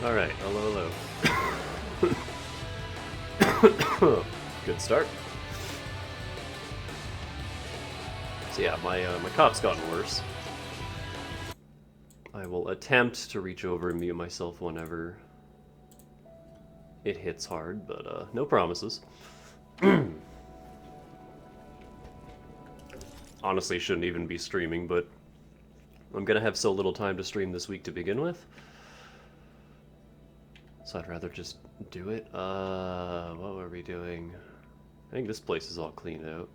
Alright, hello, hello. Good start. So yeah, my cough's gotten worse. I will attempt to reach over and mute myself whenever it hits hard, but no promises. Honestly, shouldn't even be streaming, but I'm gonna have so little time to stream this week to begin with. So I'd rather just do it. What were we doing? I think this place is all cleaned out.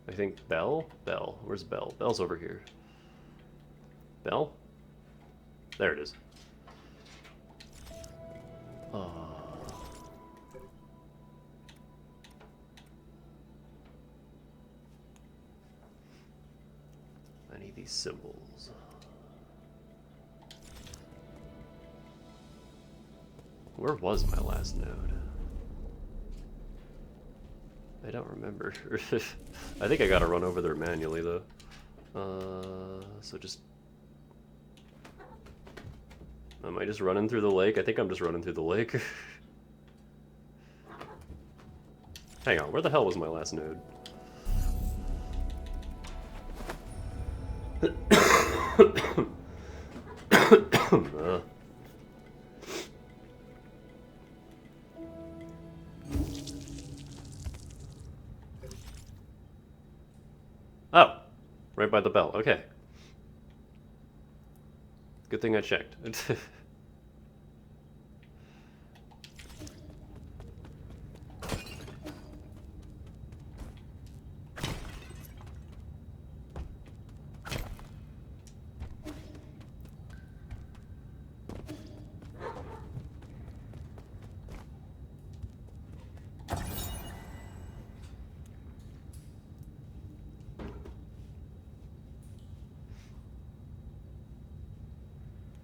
I think Belle? Belle. Where's Belle? Belle's over here. Belle? There it is. I need these symbols. Where was my last node? I don't remember. I think I gotta run over there manually, though. So just... Am I just running through the lake? I think I'm just running through the lake. Hang on, where the hell was my last node? Oh, right by the bell. Okay. Good thing I checked.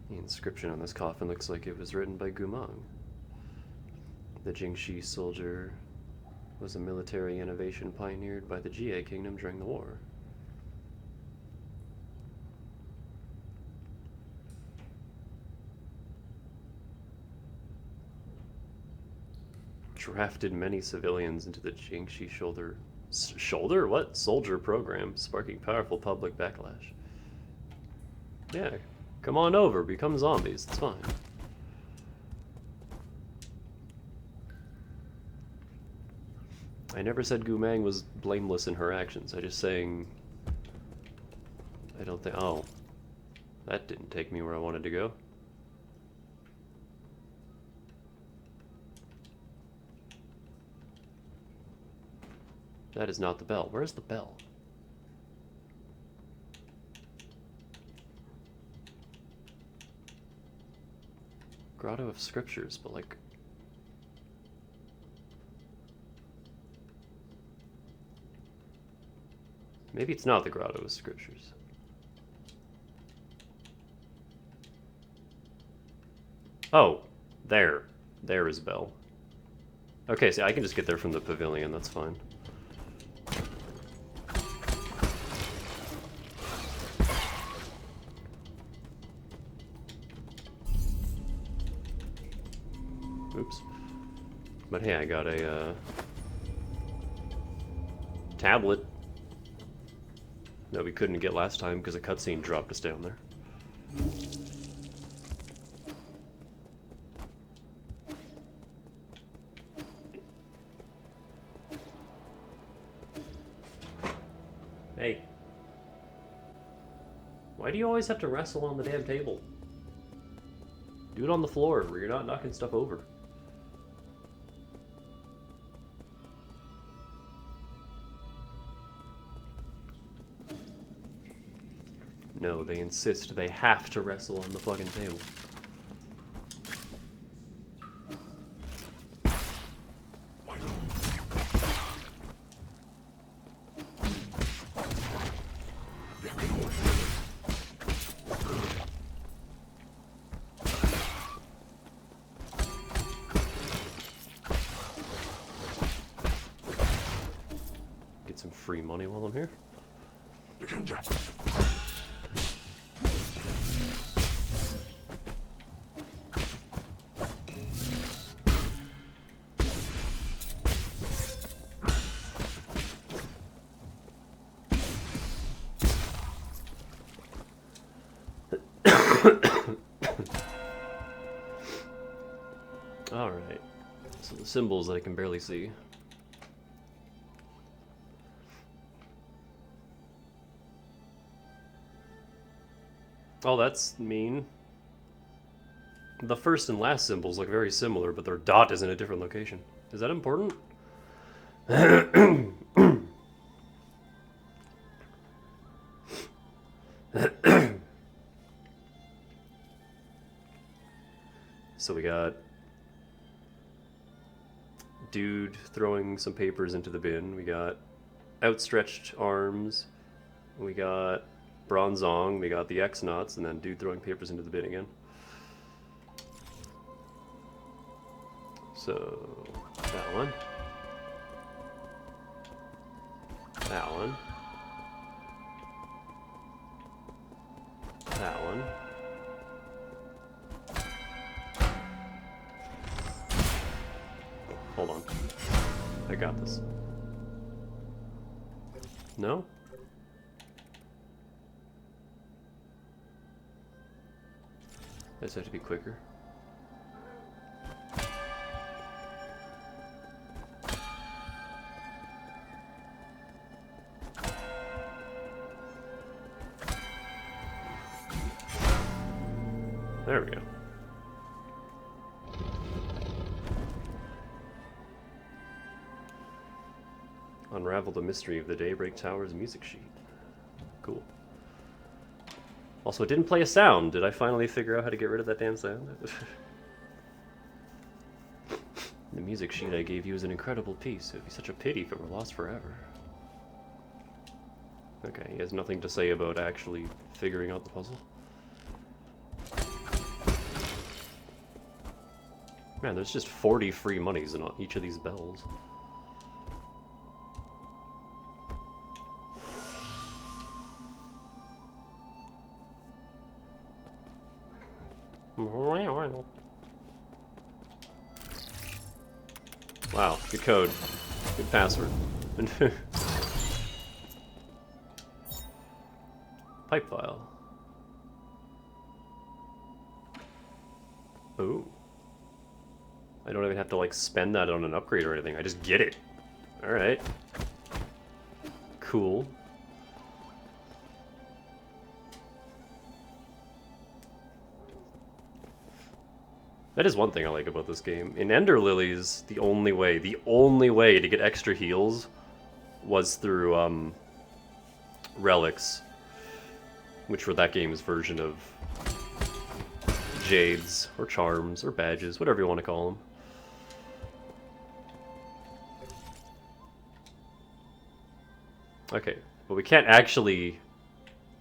The inscription on this coffin looks like it was written by Gumang. The Jingxi soldier was a military innovation pioneered by the Jie kingdom during the war. Drafted many civilians into the Jingxi soldier program, sparking powerful public backlash. Yeah, come on over, become zombies, it's fine. I never said Gumang was blameless in her actions, I just saying... I don't think... Oh. That didn't take me where I wanted to go. That is not the bell. Where's the bell? Grotto of Scriptures, but like... Maybe it's not the Grotto of Scriptures. Oh, there. There is bell. Okay, so I can just get there from the pavilion, that's fine. Oops. But hey, I got a tablet that we couldn't get last time because a cutscene dropped us down there. Hey. Why do you always have to wrestle on the damn table? Do it on the floor where you're not knocking stuff over. No, they insist they have to wrestle on the fucking table. Get some free money while I'm here. symbols that I can barely see. Oh, that's mean. The first and last symbols look very similar, but their dot is in a different location. Is that important? So we got dude throwing some papers into the bin. We got outstretched arms. We got Bronzong. We got the X-Knots, and then dude throwing papers into the bin again. So that one. That one. That one. Hold on. I got this. No? I just have to be quicker. There we go. Unravel the mystery of the Daybreak Tower's music sheet. Cool. Also, it didn't play a sound. Did I finally figure out how to get rid of that damn sound? The music sheet I gave you is an incredible piece. It would be such a pity if it were lost forever. Okay, he has nothing to say about actually figuring out the puzzle. Man, there's just 40 free monies in each of these bells. Wow, good code. Good password. Pipe file. Ooh. I don't even have to like spend that on an upgrade or anything. I just get it. Alright. Cool. That is one thing I like about this game. In Ender Lilies, the only way to get extra heals was through relics, which were that game's version of jades or charms or badges, whatever you want to call them. Okay, but we can't actually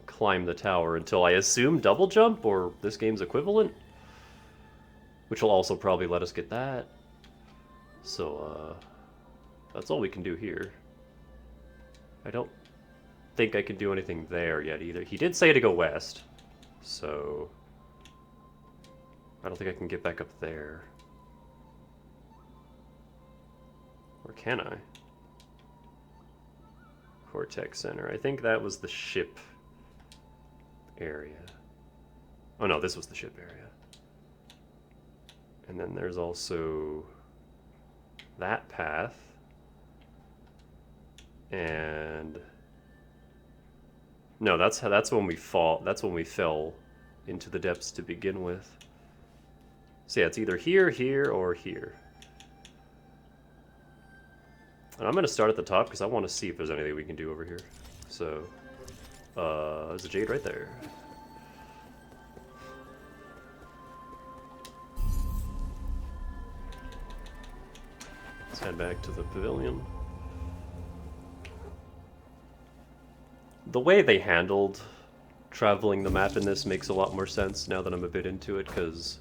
climb the tower until I assume double jump or this game's equivalent. Which will also probably let us get that. So, that's all we can do here. I don't think I can do anything there yet either. He did say to go west, so I don't think I can get back up there. Or can I? Cortex Center. I think that was the ship area. Oh no, this was the ship area. And then there's also that path. And no, that's when we fall. That's when we fell into the depths to begin with. So yeah, it's either here, here, or here. And I'm gonna start at the top because I want to see if there's anything we can do over here. So, there's a jade right there. Let's head back to the pavilion. The way they handled traveling the map in this makes a lot more sense now that I'm a bit into it, because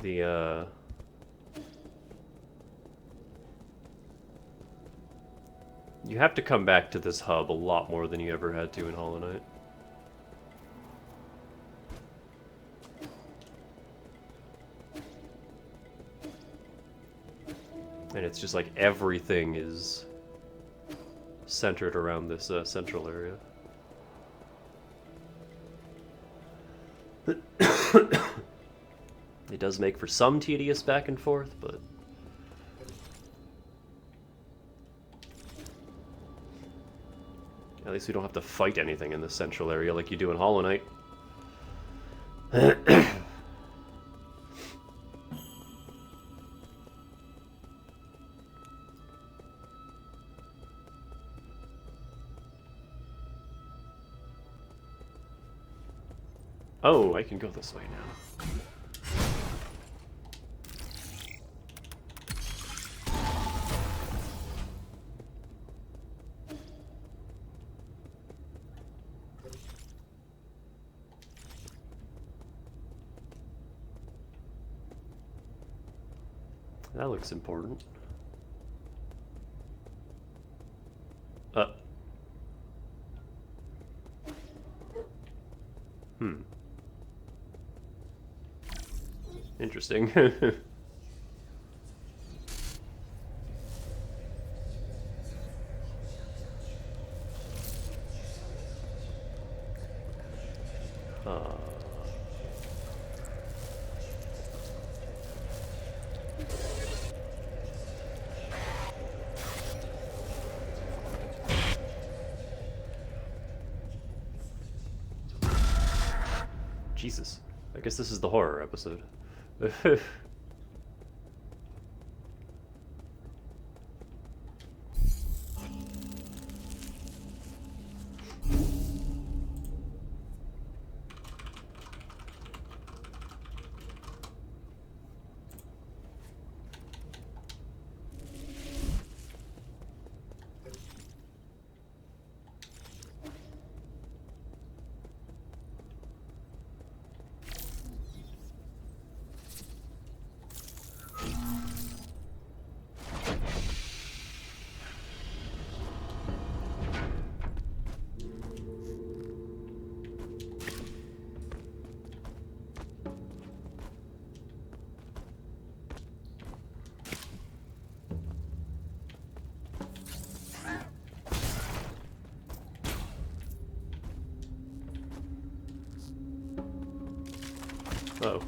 the you have to come back to this hub a lot more than you ever had to in Hollow Knight. And it's just like everything is centered around this central area. It does make for some tedious back and forth, but... At least we don't have to fight anything in the central area like you do in Hollow Knight. Oh, I can go this way now. That looks important. Interesting. Jesus. I guess this is the horror episode. Uh-oh.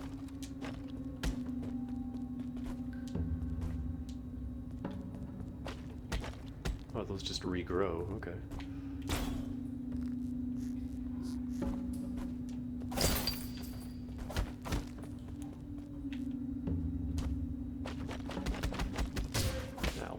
Oh, those just regrow. Okay. Ow.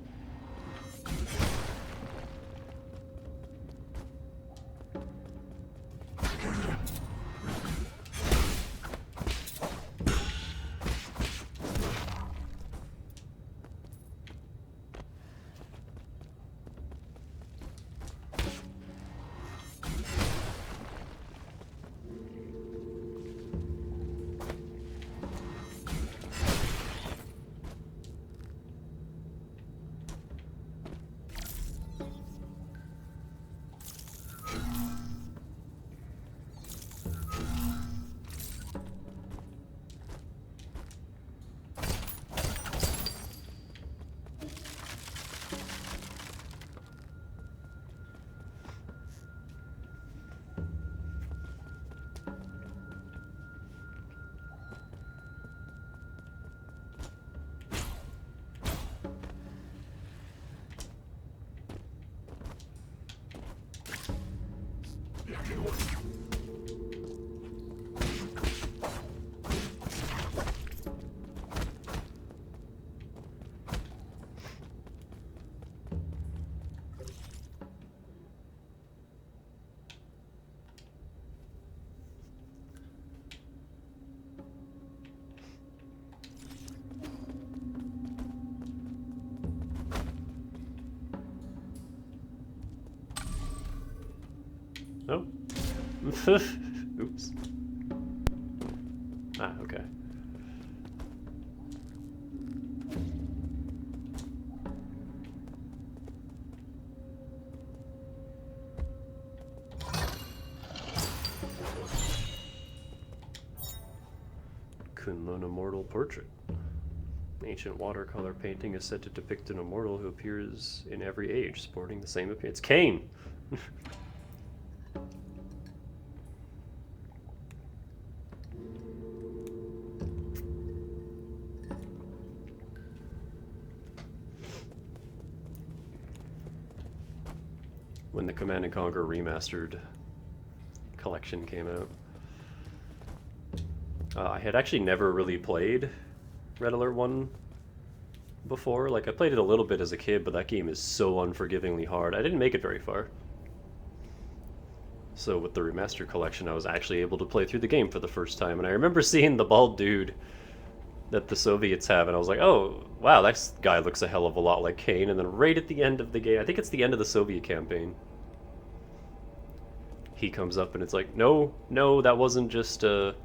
Oh. Oops. Ah, okay. Kunlun Immortal Portrait. An ancient watercolor painting is said to depict an immortal who appears in every age, sporting the same appearance. It's Cain! when the Command & Conquer Remastered collection came out. I had actually never really played Red Alert 1 before. Like, I played it a little bit as a kid, but that game is so unforgivingly hard. I didn't make it very far. So with the Remastered collection, I was actually able to play through the game for the first time, and I remember seeing the bald dude that the Soviets have, and I was like, oh, wow, that guy looks a hell of a lot like Kane. And then right at the end of the game, I think it's the end of the Soviet campaign, he comes up and it's like, no, that wasn't just a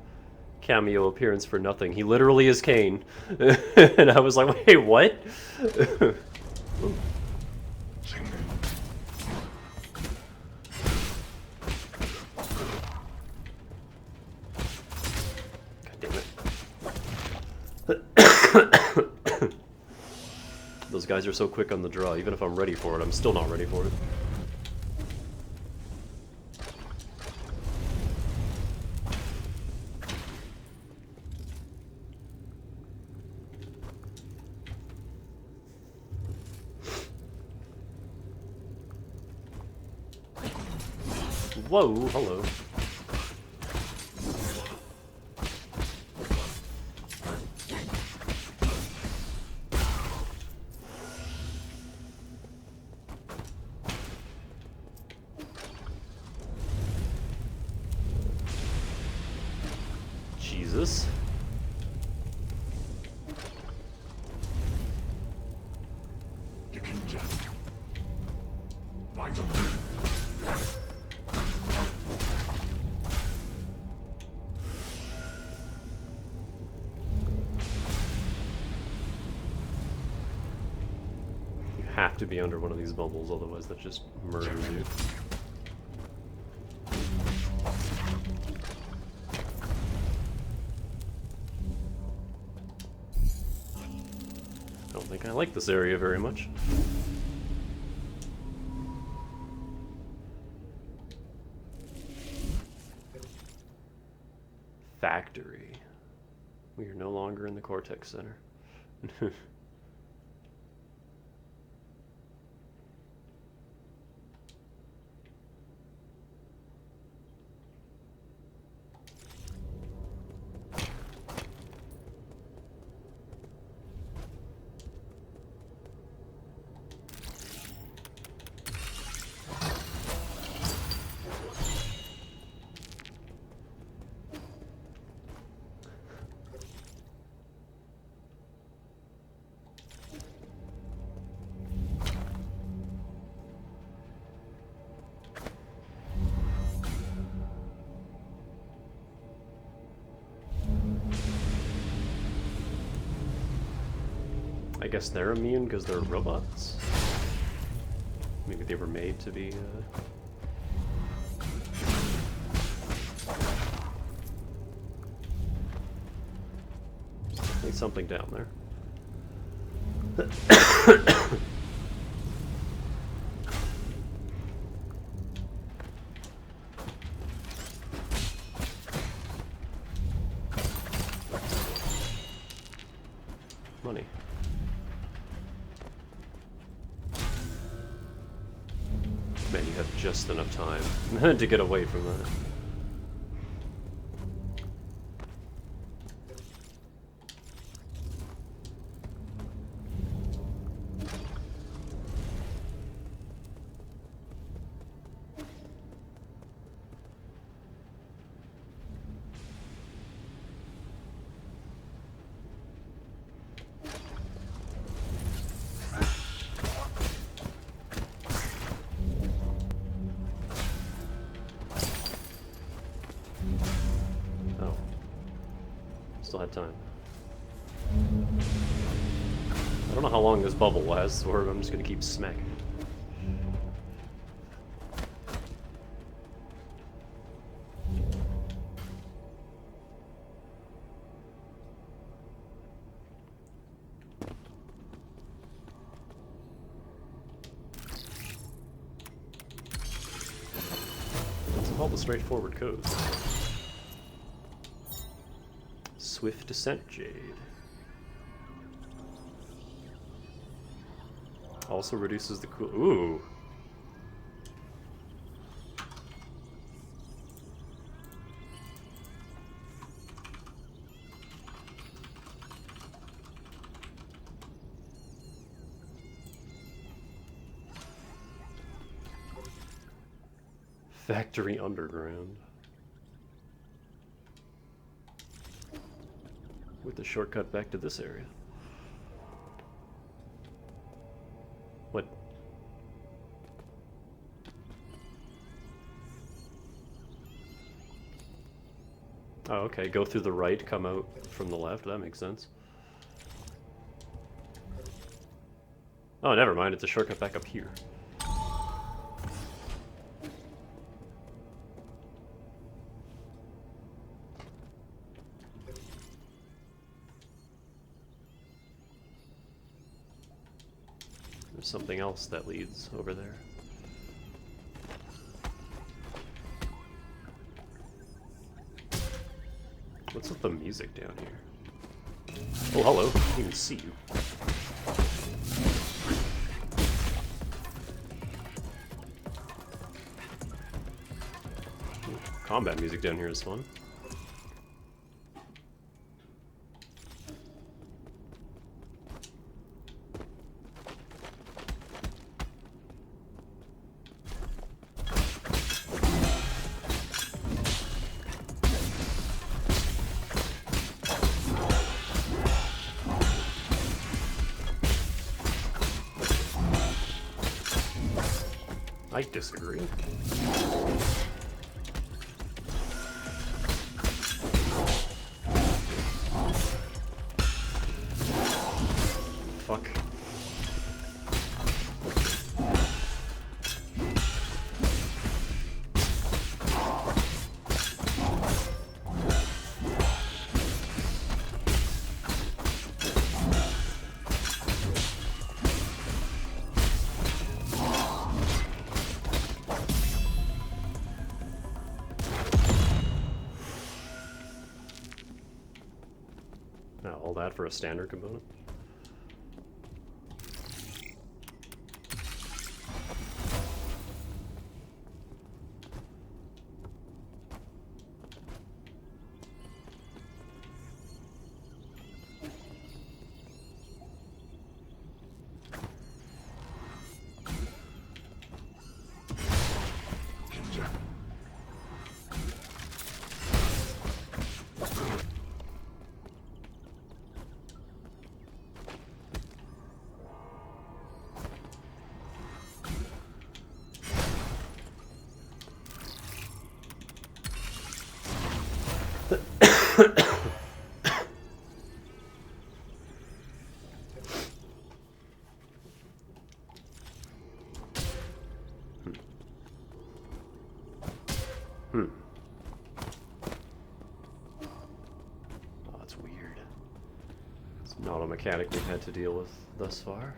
cameo appearance for nothing. He literally is Kane. And I was like, wait, what? Those guys are so quick on the draw. Even if I'm ready for it, I'm still not ready for it. Whoa, hello. Jesus. You have to be under one of these bubbles, otherwise that just murders you. I don't think I like this area very much. Factory. We are no longer in the Cortex Center. I guess they're immune because they're robots? Maybe they were made to be, There's something down there. Money. Man, you have just enough time to get away from that. Still had time. I don't know how long this bubble lasts, or I'm just gonna keep smacking it. It's all the straightforward codes. Swift Descent Jade. Also reduces the cool. Ooh. Factory Underground. With the shortcut back to this area. What? Oh, okay. Go through the right, come out from the left. That makes sense. Oh, never mind. It's a shortcut back up here. There's something else that leads over there. What's with the music down here? Oh, hello. I didn't even see you. Combat music down here is fun. I disagree. Fuck. Now, all that for a standard component? Oh, that's weird. It's not a mechanic we've had to deal with thus far.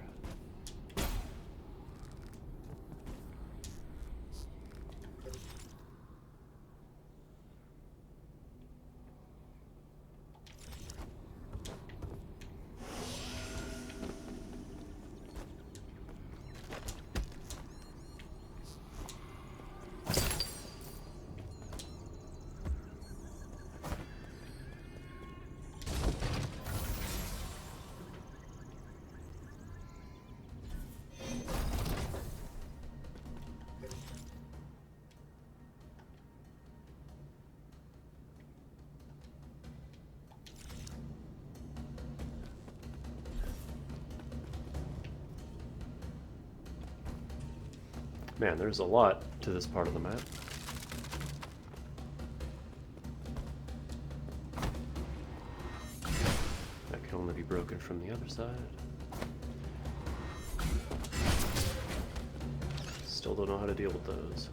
Man, there's a lot to this part of the map. That can only be broken from the other side. Still don't know how to deal with those.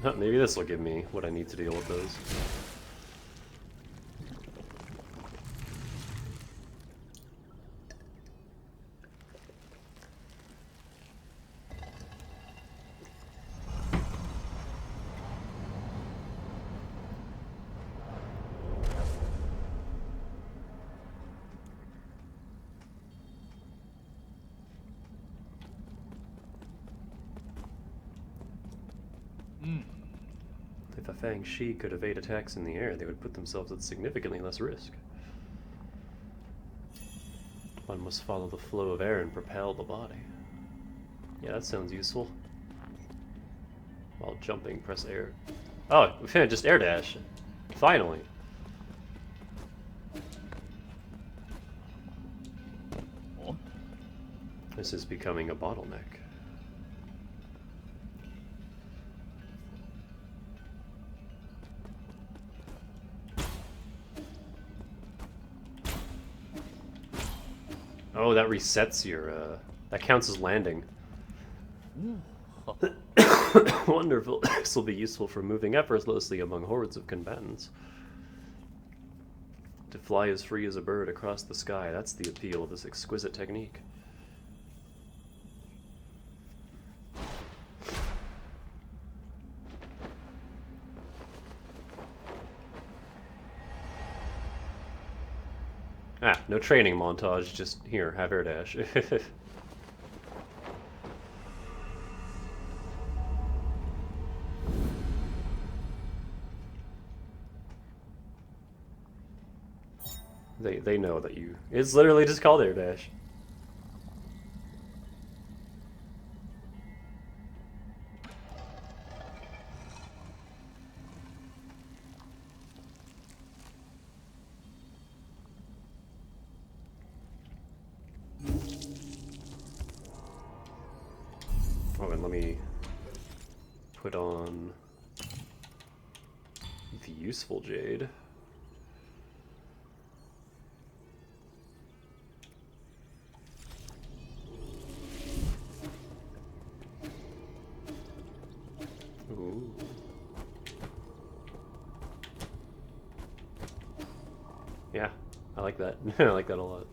Oh, maybe this will give me what I need to deal with those. If a Fang Shi could evade attacks in the air, they would put themselves at significantly less risk. One must follow the flow of air and propel the body. Yeah, that sounds useful. While jumping, press air. Oh, just air dash. Finally. This is becoming a bottleneck. Oh, that resets your, that counts as landing. Wonderful. This will be useful for moving effortlessly among hordes of combatants. To fly as free as a bird across the sky, that's the appeal of this exquisite technique. Ah, no training montage, just here, have air dash. They know that you... It's literally just called air dash. Oh, and let me put on the useful jade. Ooh. Yeah, I like that. I like that a lot.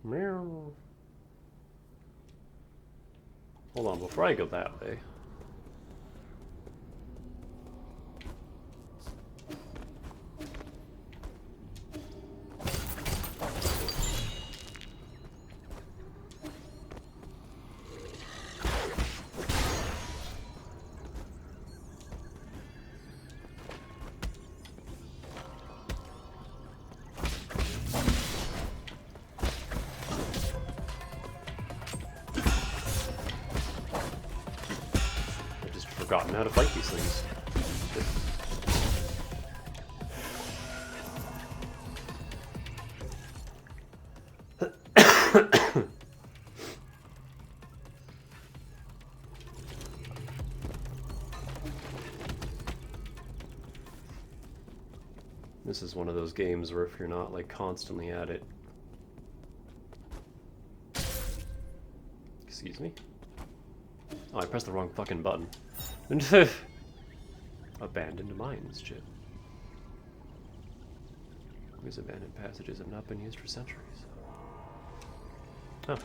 Meow. Hold on, before I go that way. Forgotten how to fight these things. This is one of those games where if you're not like constantly at it... Excuse me? Oh, I pressed the wrong fucking button. Abandoned mines, shit. These abandoned passages have not been used for centuries. Huh.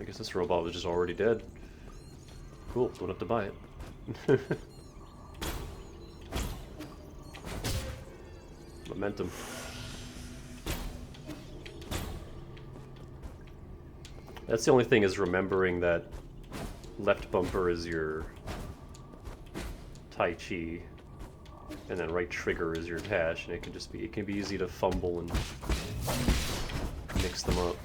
I guess this robot was just already dead. Cool, don't have to buy it. Momentum. That's the only thing, is remembering that left bumper is your Tai Chi, and then right trigger is your dash, and it can be easy to fumble and mix them up.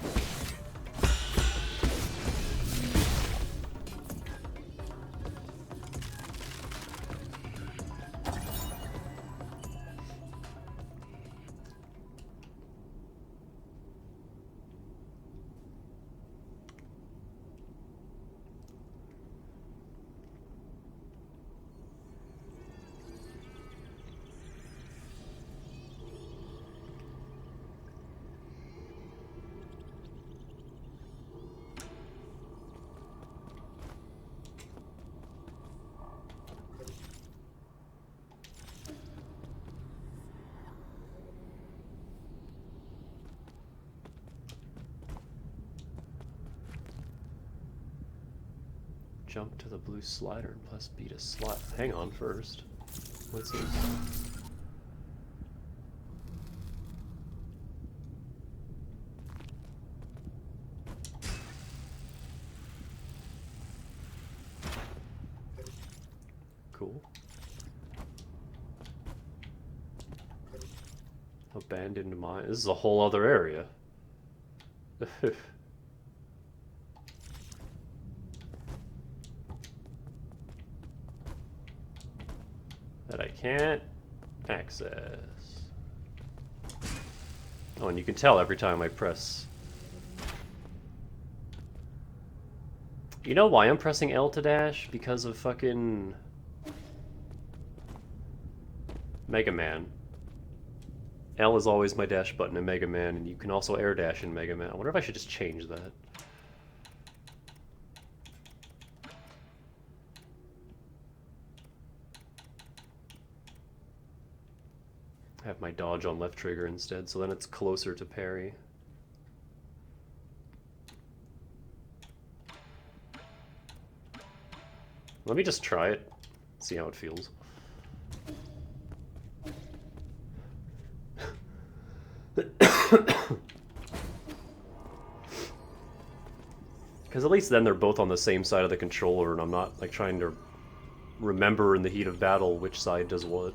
Jump to the blue slider and plus B to slide. Hang on first. What's this? cool. Abandoned mine. This is a whole other area. That I can't access. Oh, and you can tell every time I press. You know why I'm pressing L to dash? Because of fucking Mega Man. L is always my dash button in Mega Man, and you can also air dash in Mega Man. I wonder if I should just change that. Have my dodge on left trigger instead, so then it's closer to parry. Let me just try it, see how it feels. Because at least then they're both on the same side of the controller, and I'm not like trying to remember in the heat of battle which side does what.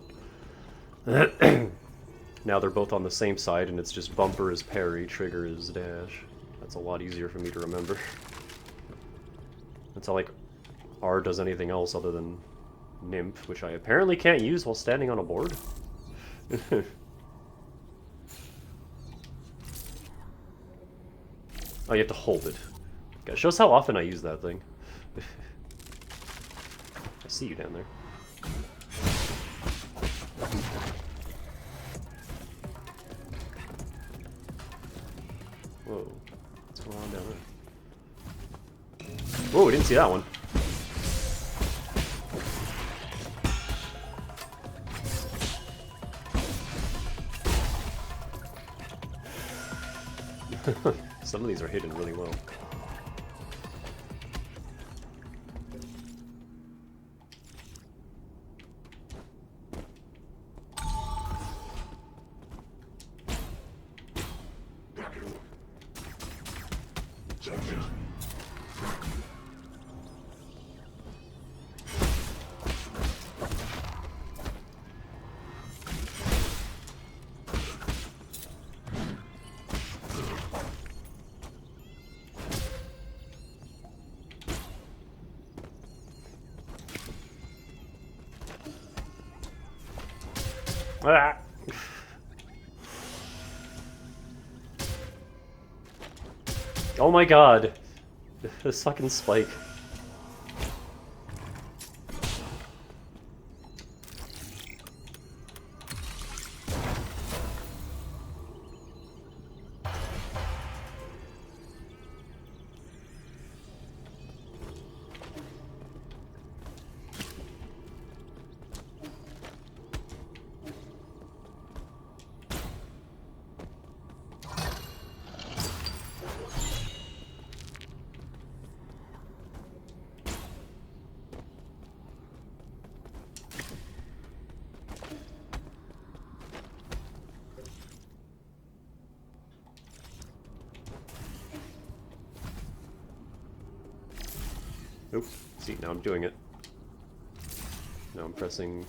Now they're both on the same side, and it's just bumper is parry, trigger is dash. That's a lot easier for me to remember. It's not like R does anything else other than Nymph, which I apparently can't use while standing on a board. Oh, you have to hold it. Okay, shows how often I use that thing. I see you down there. Whoa. What's going on down there? Whoa, I didn't see that one. Some of these are hidden really well. Ah. Oh my god. This fucking spike. Nope. See, now I'm doing it. Now I'm pressing...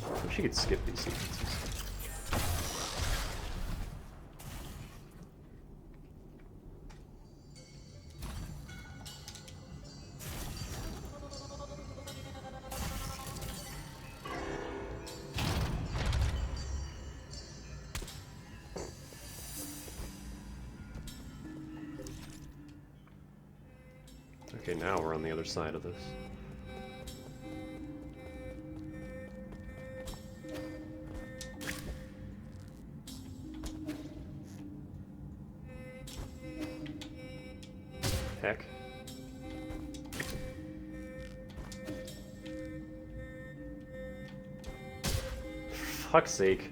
I wish you could skip these sequences. Okay, now we're on the other side of this. Heck. For fuck's sake.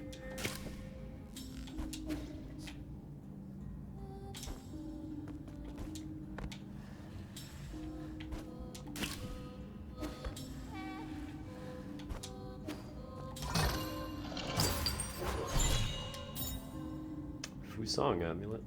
song amulet.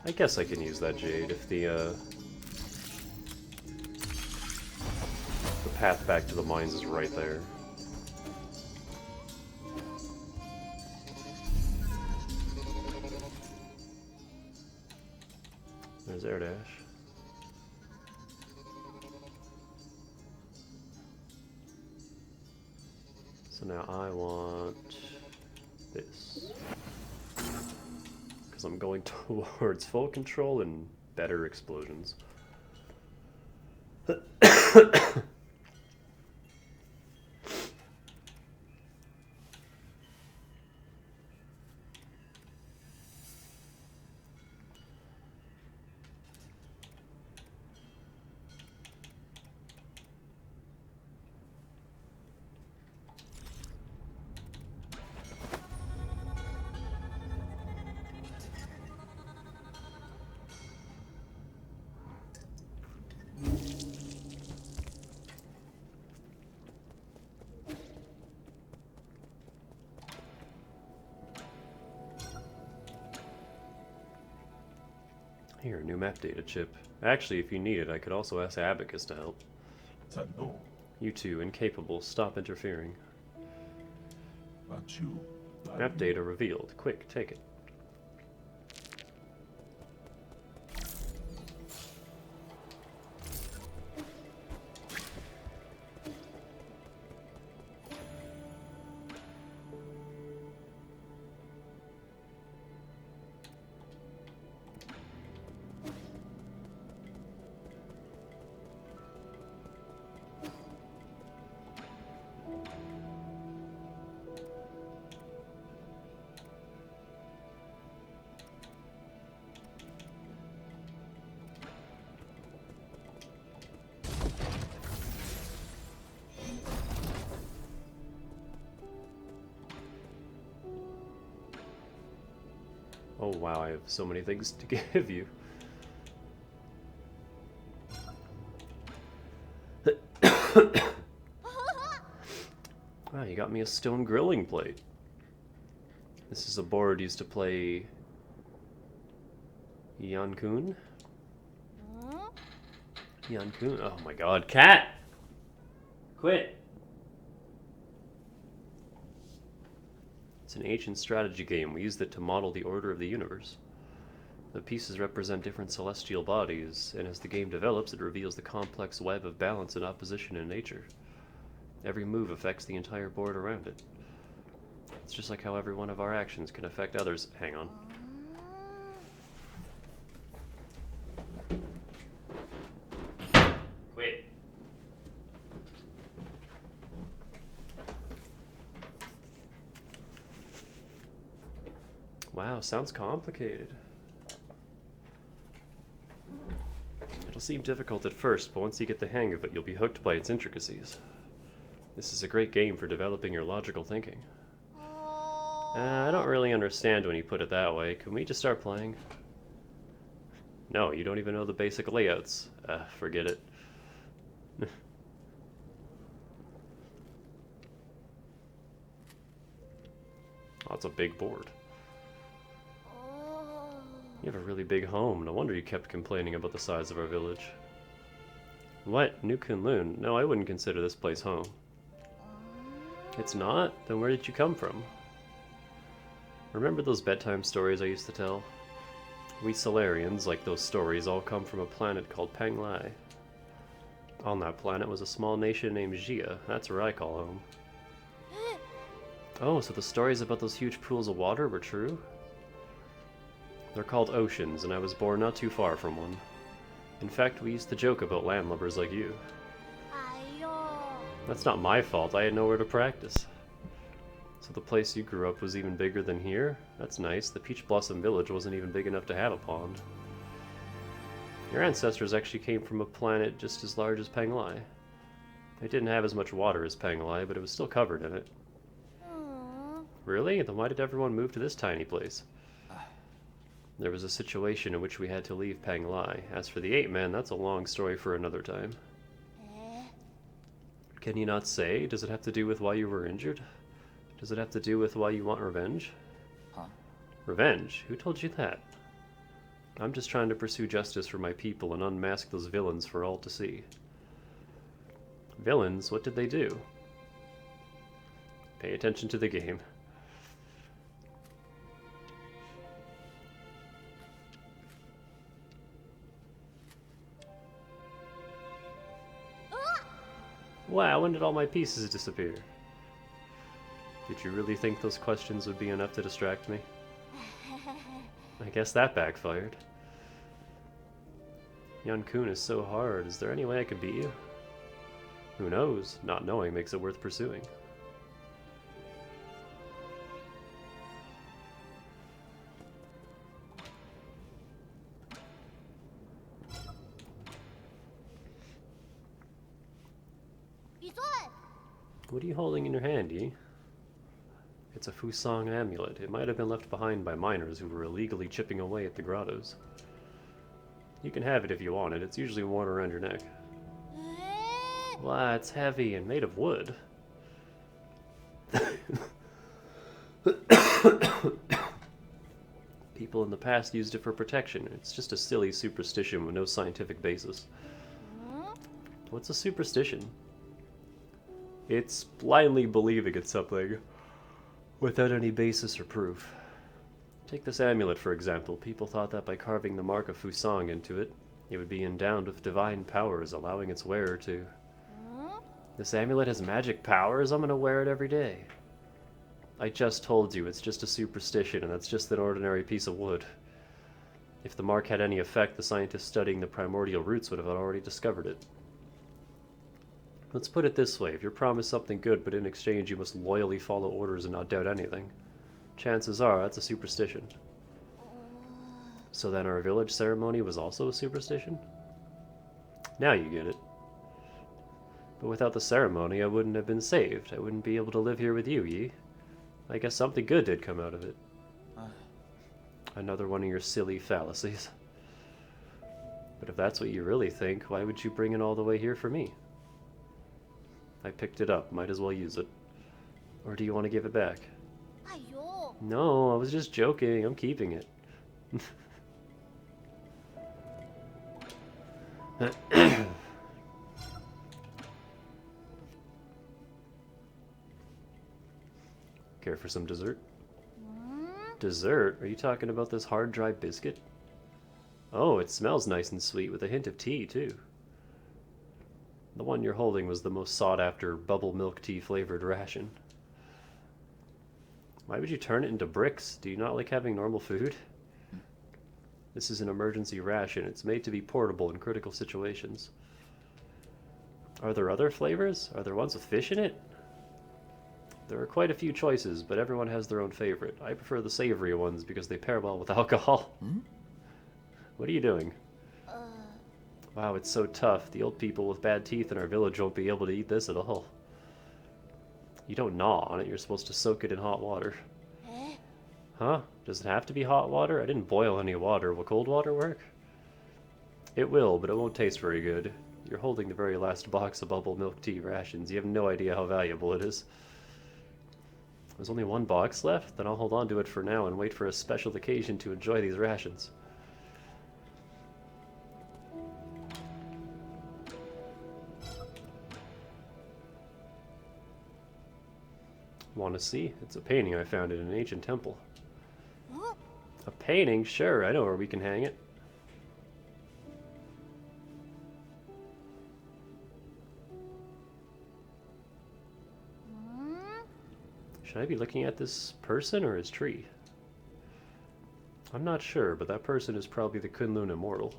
I guess I can use that jade if the path back to the mines is right there. There's air dash. So now I want this. Because I'm going towards full control and better explosions. Here, new map data chip. Actually, if you need it, I could also ask Abacus to help. You two, incapable, stop interfering. Map data revealed. Quick, take it. Oh wow, I have so many things to give you. Ah, you got me a stone grilling plate. This is a board used to play Yankun. Yankun. Oh my god, cat! Quit! It's an ancient strategy game. We used it to model the order of the universe. The pieces represent different celestial bodies, and as the game develops, it reveals the complex web of balance and opposition in nature. Every move affects the entire board around it. It's just like how every one of our actions can affect others. Hang on. Quit. Wow, sounds complicated. It'll seem difficult at first, but once you get the hang of it, you'll be hooked by its intricacies. This is a great game for developing your logical thinking. I don't really understand when you put it that way. Can we just start playing? No, you don't even know the basic layouts. Forget it. Oh, it's a big board. You have a really big home. No wonder you kept complaining about the size of our village. What? New Kunlun? No, I wouldn't consider this place home. It's not? Then where did you come from? Remember those bedtime stories I used to tell? We Solarians, like those stories, all come from a planet called Panglai. On that planet was a small nation named Jia. That's where I call home. Oh, so the stories about those huge pools of water were true? They're called oceans, and I was born not too far from one. In fact, we used to joke about landlubbers like you. That's not my fault. I had nowhere to practice. So the place you grew up was even bigger than here? That's nice. The Peach Blossom Village wasn't even big enough to have a pond. Your ancestors actually came from a planet just as large as Penglai. It didn't have as much water as Penglai, but it was still covered in it. Aww. Really? Then why did everyone move to this tiny place? There was a situation in which we had to leave Penglai. As for the ape man, that's a long story for another time. Can you not say? Does it have to do with why you were injured? Does it have to do with why you want revenge? Huh? Revenge? Who told you that? I'm just trying to pursue justice for my people and unmask those villains for all to see. Villains? What did they do? Pay attention to the game. Wow, when did all my pieces disappear? Did you really think those questions would be enough to distract me? I guess that backfired. Yan-kun is so hard. Is there any way I could beat you? Who knows? Not knowing makes it worth pursuing. What are you holding in your hand, Yi? It's a Fusang amulet. It might have been left behind by miners who were illegally chipping away at the grottos. You can have it if you want it. It's usually worn around your neck. Wow, it's heavy and made of wood. People in the past used it for protection. It's just a silly superstition with no scientific basis. What's a superstition? It's blindly believing in something without any basis or proof. Take this amulet, for example. People thought that by carving the mark of Fusang into it, it would be endowed with divine powers, allowing its wearer to... This amulet has magic powers? I'm gonna wear it every day. I just told you, it's just a superstition, and that's just an ordinary piece of wood. If the mark had any effect, the scientists studying the primordial roots would have already discovered it. Let's put it this way, if you're promised something good, but in exchange you must loyally follow orders and not doubt anything, chances are that's a superstition. So then our village ceremony was also a superstition? Now you get it. But without the ceremony, I wouldn't have been saved. I wouldn't be able to live here with you, Yi. I guess something good did come out of it. Another one of your silly fallacies. But if that's what you really think, why would you bring it all the way here for me? I picked it up. Might as well use it. Or do you want to give it back? No, I was just joking. I'm keeping it. Care for some dessert? Dessert? Are you talking about this hard, dry biscuit? Oh, it smells nice and sweet with a hint of tea, too. The one you're holding was the most sought-after bubble milk tea flavored ration. Why would you turn it into bricks? Do you not like having normal food? This is an emergency ration. It's made to be portable in critical situations. Are there other flavors? Are there ones with fish in it? There are quite a few choices, but everyone has their own favorite. I prefer the savory ones because they pair well with alcohol. What are you doing? Wow, it's so tough. The old people with bad teeth in our village won't be able to eat this at all. You don't gnaw on it, you're supposed to soak it in hot water. Huh? Does it have to be hot water? I didn't boil any water. Will cold water work? It will, but it won't taste very good. You're holding the very last box of bubble milk tea rations. You have no idea how valuable it is. There's only one box left? Then I'll hold on to it for now and wait for a special occasion to enjoy these rations. Want to see? It's a painting I found in an ancient temple. A painting? Sure, I know where we can hang it. Should I be looking at this person or his tree? I'm not sure, but that person is probably the Kunlun Immortal.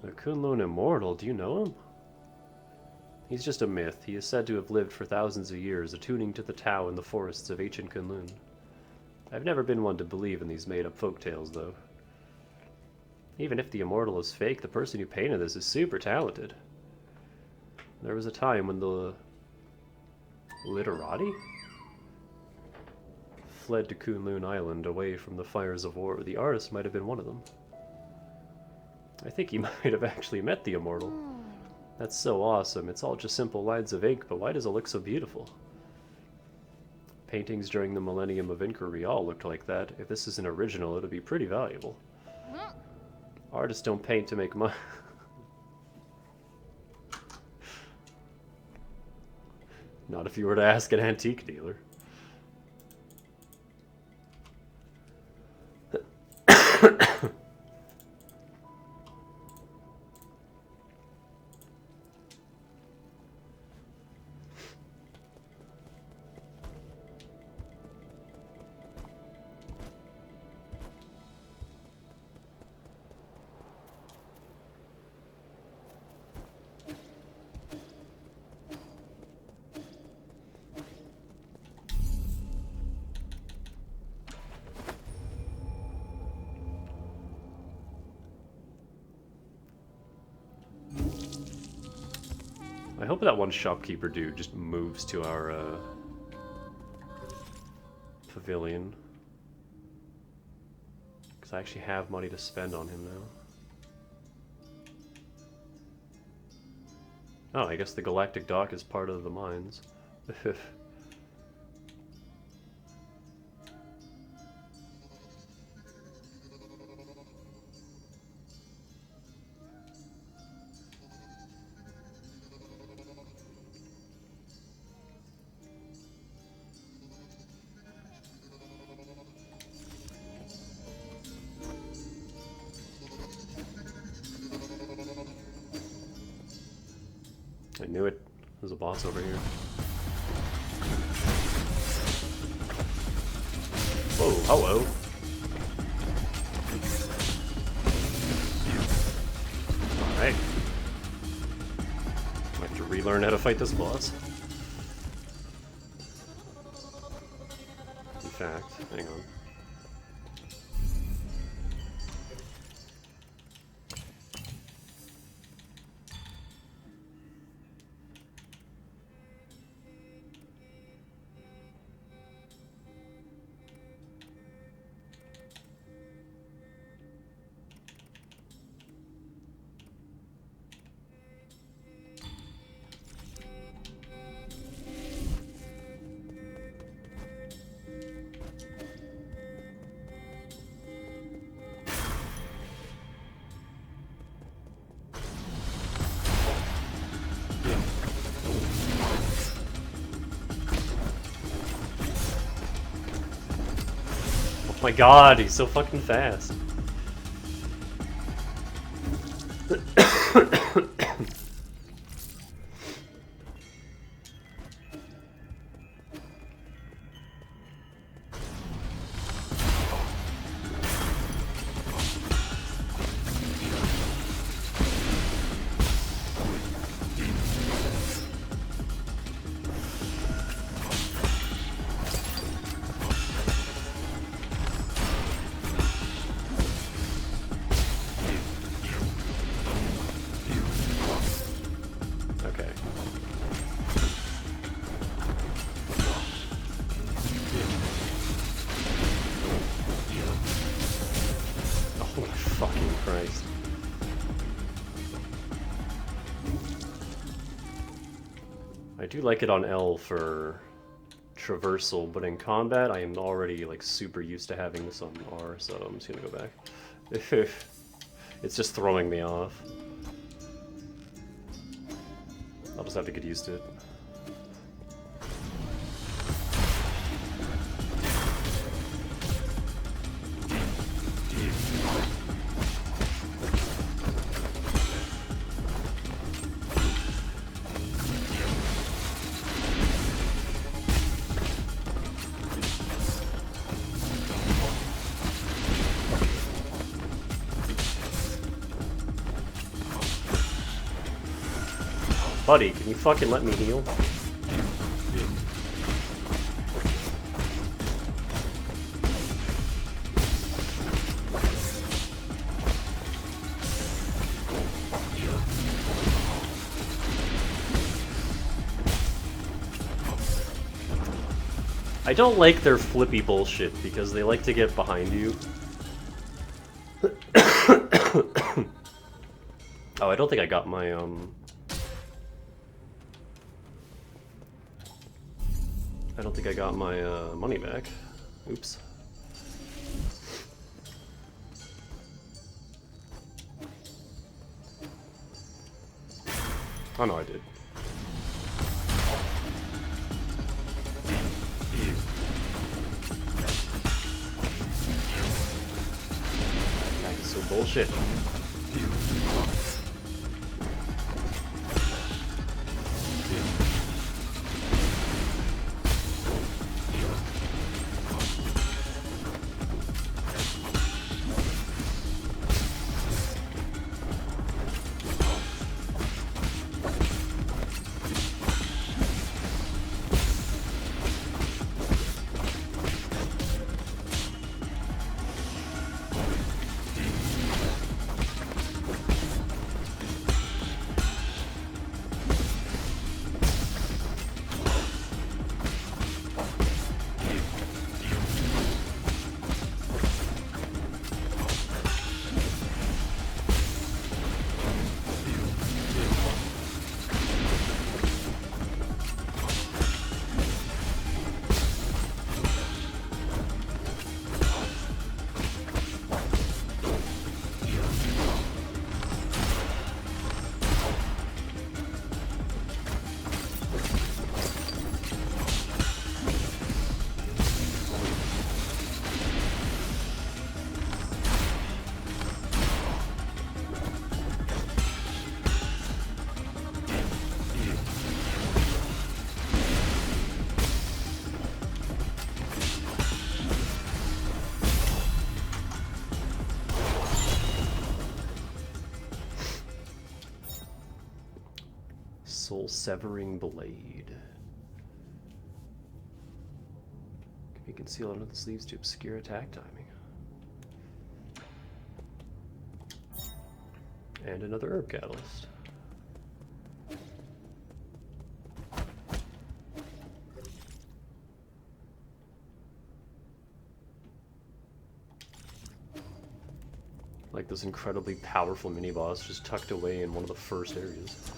The Kunlun Immortal? Do you know him? He's just a myth. He is said to have lived for thousands of years, attuning to the Tao in the forests of ancient Kunlun. I've never been one to believe in these made-up folktales, though. Even if the immortal is fake, the person who painted this is super talented. There was a time when the literati fled to Kunlun Island away from the fires of war. The artist might have been one of them. I think he might have actually met the immortal. That's so awesome. It's all just simple lines of ink, but why does it look so beautiful? Paintings during the Millennium of Inquiry all looked like that. If this is an original, it'll be pretty valuable. Artists don't paint to make money. Not if you were to ask an antique dealer. I hope that one shopkeeper dude just moves to our pavilion. Because I actually have money to spend on him now. Oh, I guess the Galactic Dock is part of the mines. I knew it. There's a boss over here. Whoa, hello. Alright. I have to relearn how to fight this boss. In fact, hang on. Oh my god, he's so fucking fast. Fucking Christ. I do like it on L for traversal, but in combat I am already like super used to having this on R, so I'm just gonna go back. It's just throwing me off. I'll just have to get used to it. Buddy, can you fucking let me heal? I don't like their flippy bullshit because they like to get behind you. Oh, I don't think I got my, I don't think I got my, money back. Oops. Oh no, I did. That is so bullshit. Soul-severing blade. Can be concealed under the sleeves to obscure attack timing. And another herb catalyst. Like this incredibly powerful mini-boss just tucked away in one of the first areas.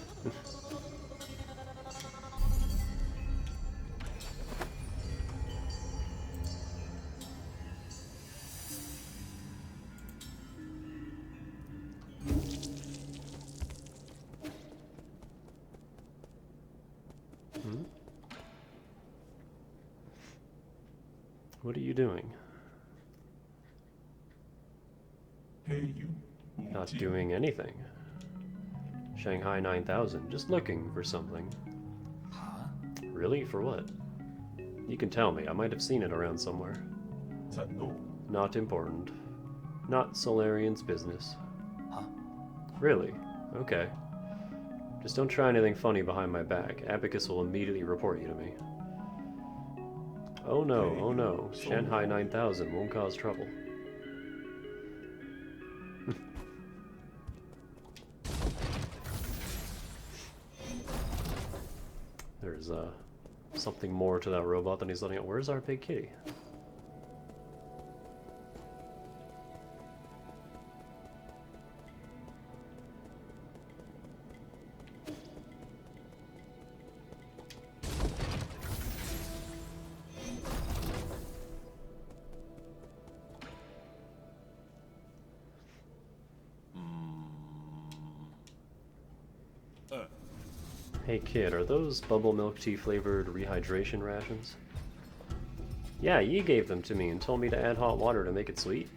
What are you doing? Hey, you. Not doing anything. Shanghai 9000, just looking for something. Huh? Really? For what? You can tell me, I might have seen it around somewhere. No. Not important. Not Solarian's business. Huh? Really? Okay. Just don't try anything funny behind my back. Abacus will immediately report you to me. Oh no, oh no. Shanghai 9000 won't cause trouble. There's, something more to that robot than he's letting out. Where's our big kitty? Hey kid, are those bubble milk tea flavored rehydration rations? Yeah, you gave them to me and told me to add hot water to make it sweet.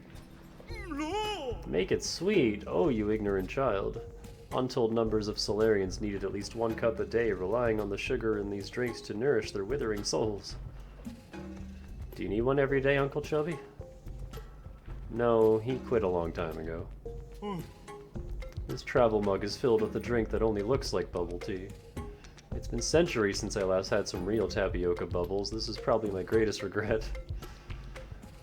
No! Make it sweet? Oh, you ignorant child. Untold numbers of Solarians needed at least 1 cup a day, relying on the sugar in these drinks to nourish their withering souls. Do you need one every day, Uncle Chubby? No, he quit a long time ago. This travel mug is filled with a drink that only looks like bubble tea. It's been centuries since I last had some real tapioca bubbles. This is probably my greatest regret.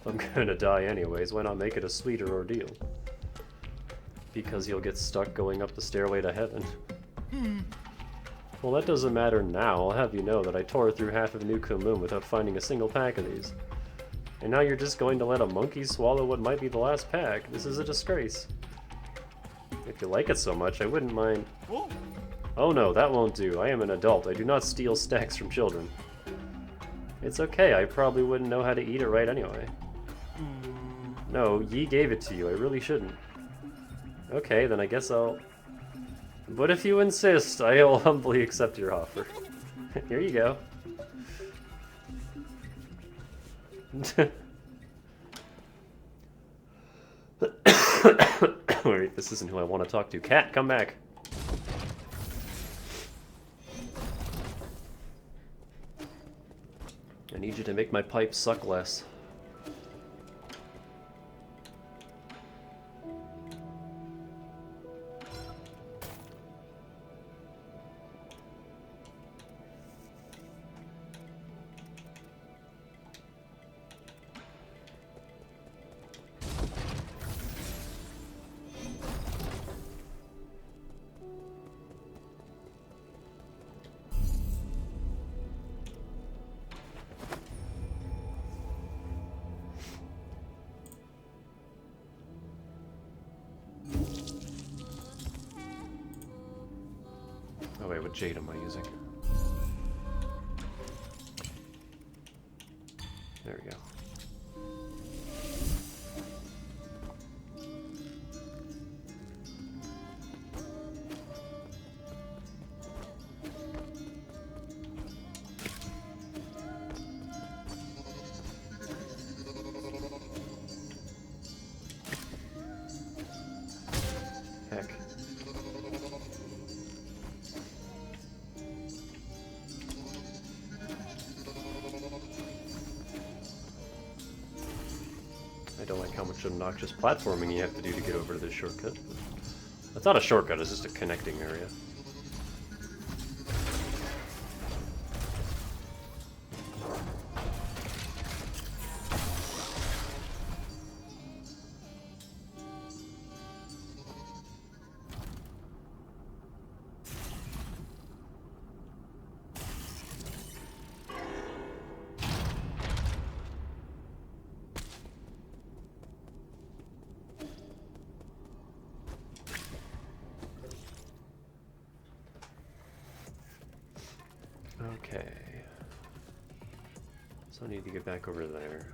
If I'm gonna die anyways, why not make it a sweeter ordeal? Because you'll get stuck going up the stairway to heaven. Well, that doesn't matter now. I'll have you know that I tore through half of New Moon without finding a single pack of these. And now you're just going to let a monkey swallow what might be the last pack? This is a disgrace. If you like it so much, I wouldn't mind... Oh no, that won't do. I am an adult. I do not steal snacks from children. It's okay, I probably wouldn't know how to eat it right anyway. No, Yi gave it to you. I really shouldn't. Okay, then I guess I'll... But if you insist, I will humbly accept your offer. Here you go. Wait, this isn't who I want to talk to. Cat, come back. I need you to make my pipe suck less. Oh wait, what jade am I using? There we go. Heck. I don't like how much obnoxious platforming you have to do to get over to this shortcut. That's not a shortcut, it's just a connecting area. Okay. So I need to get back over there.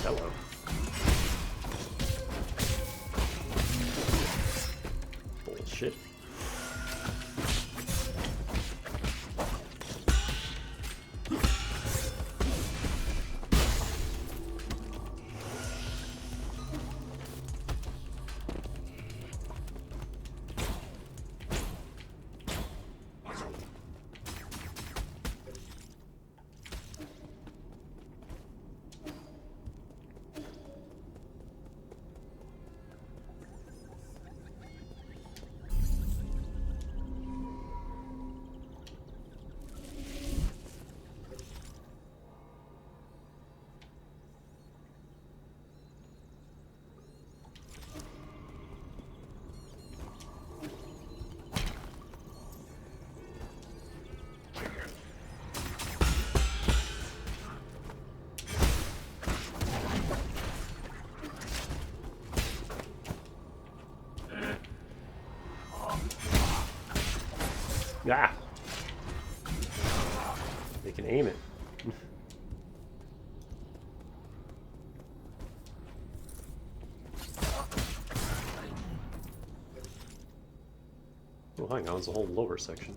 Hello. Bullshit. Ah! They can aim it. Oh, hang on, there's a whole lower section.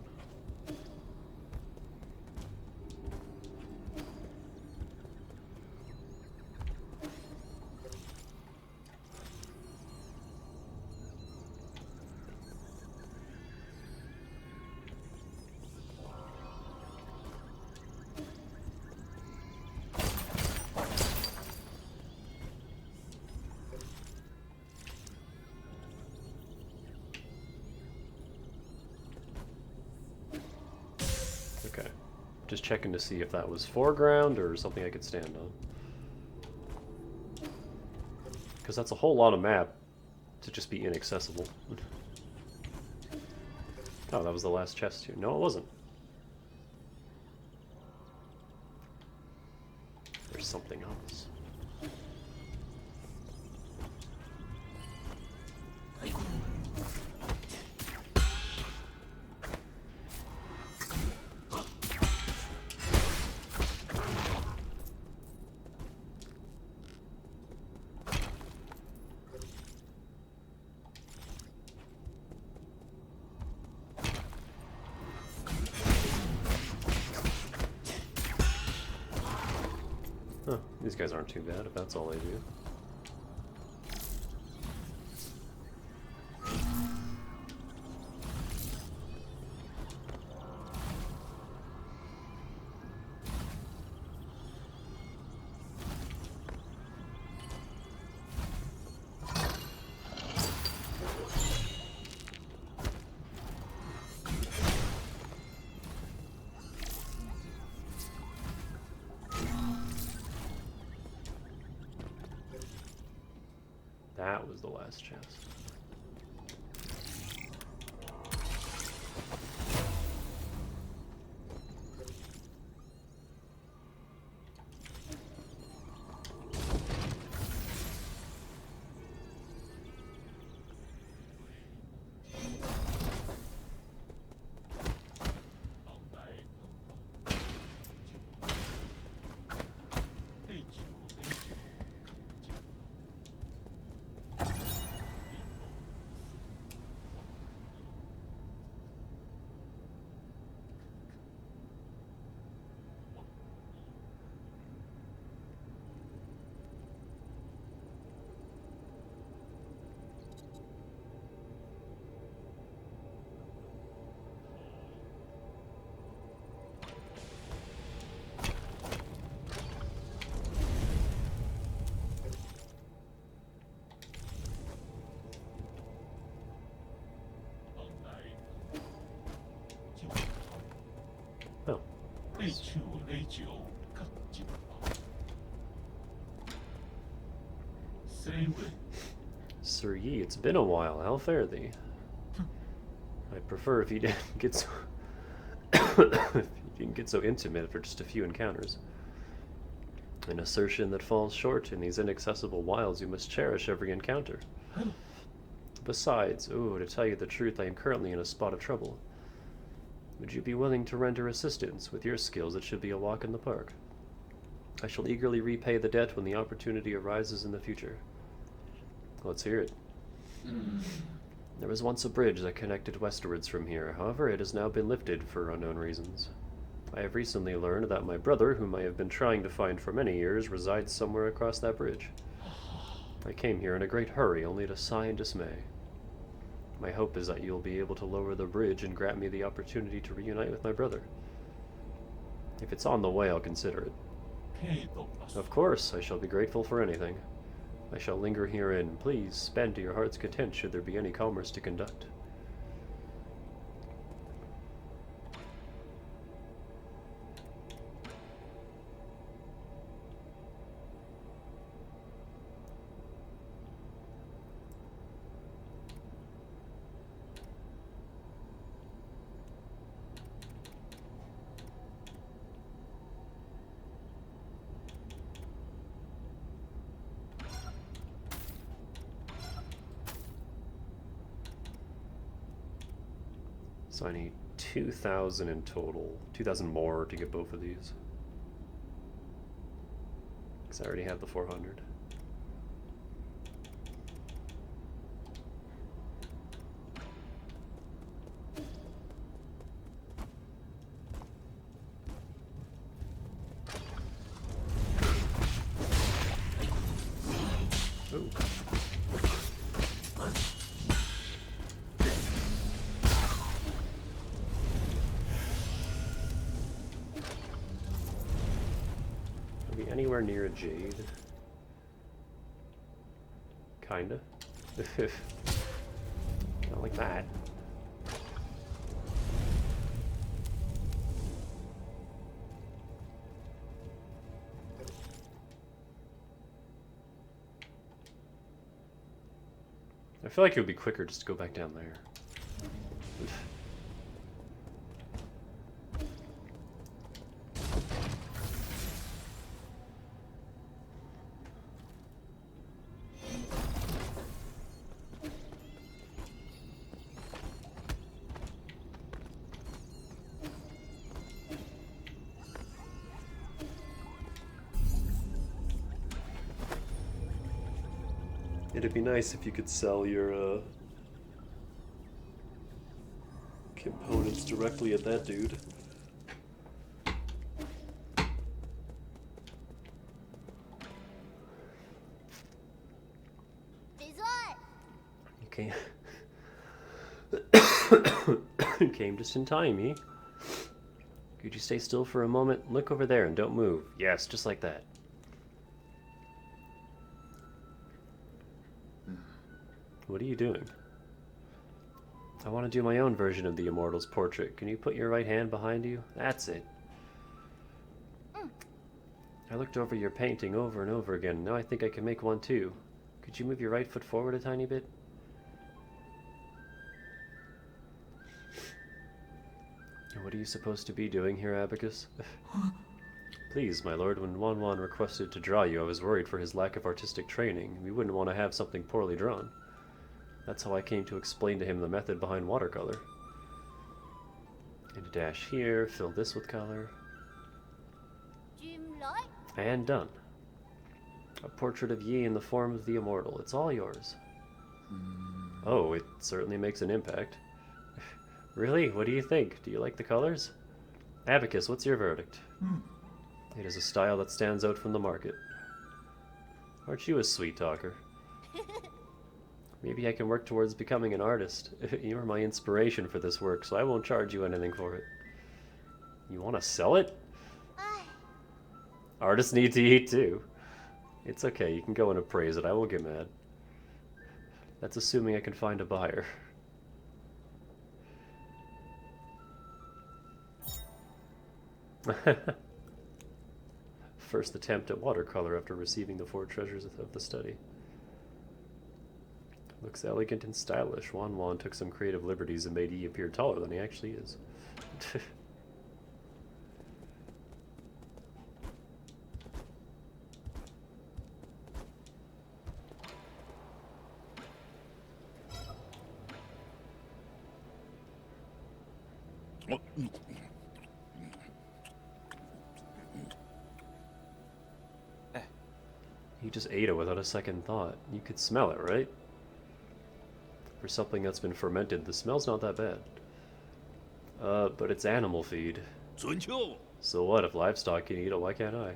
Okay. Just checking to see if that was foreground or something I could stand on. Because that's a whole lot of map to just be inaccessible. Oh, that was the last chest here. No, it wasn't. There's something else. Huh, these guys aren't too bad if that's all they do. That was the last chest. Oh. Sir Yi, it's been a while. How fare thee? I'd prefer if you didn't get so if you didn't get so intimate after just a few encounters. An assertion that falls short in these inaccessible wilds. You must cherish every encounter. Besides, to tell you the truth, I am currently in a spot of trouble. Would you be willing to render assistance? With your skills, it should be a walk in the park. I shall eagerly repay the debt when the opportunity arises in the future. Let's hear it. There was once a bridge that connected westwards from here. However, it has now been lifted for unknown reasons. I have recently learned that my brother, whom I have been trying to find for many years, resides somewhere across that bridge. I came here in a great hurry, only to sigh in dismay. My hope is that you'll be able to lower the bridge and grant me the opportunity to reunite with my brother. If it's on the way, I'll consider it. Of course, I shall be grateful for anything. I shall linger herein. Please spend to your heart's content should there be any commerce to conduct. So I need 2,000 in total. 2,000 more to get both of these. Because I already have the 400. Ooh. Anywhere near a jade? Kinda. Not like that. I feel like it would be quicker just to go back down there. It'd be nice if you could sell your components directly at that dude. You came. Came just in time, eh? Could you stay still for a moment? Look over there and don't move. Yes, just like that. What are you doing? I want to do my own version of the Immortal's portrait. Can you put your right hand behind you? That's it. I looked over your painting over and over again. Now I think I can make one too. Could you move your right foot forward a tiny bit? What are you supposed to be doing here, Abacus? Please, my lord, when Wanwan requested to draw you, I was worried for his lack of artistic training. We wouldn't want to have something poorly drawn. That's how I came to explain to him the method behind watercolor. And a dash here, fill this with color. And done. A portrait of Yi in the form of the Immortal. It's all yours. Oh, it certainly makes an impact. Really? What do you think? Do you like the colors? Abacus, what's your verdict? It is a style that stands out from the market. Aren't you a sweet talker? Maybe I can work towards becoming an artist. You're my inspiration for this work, so I won't charge you anything for it. You want to sell it? Artists need to eat too. It's okay, you can go and appraise it. I won't get mad. That's assuming I can find a buyer. First attempt at watercolor after receiving the 4 treasures of the study. Looks elegant and stylish. Wanwan took some creative liberties and made Yi appear taller than he actually is. You just ate it without a second thought. You could smell it, right? For something that's been fermented, the smell's not that bad. But it's animal feed. So what, if livestock can eat it, why can't I?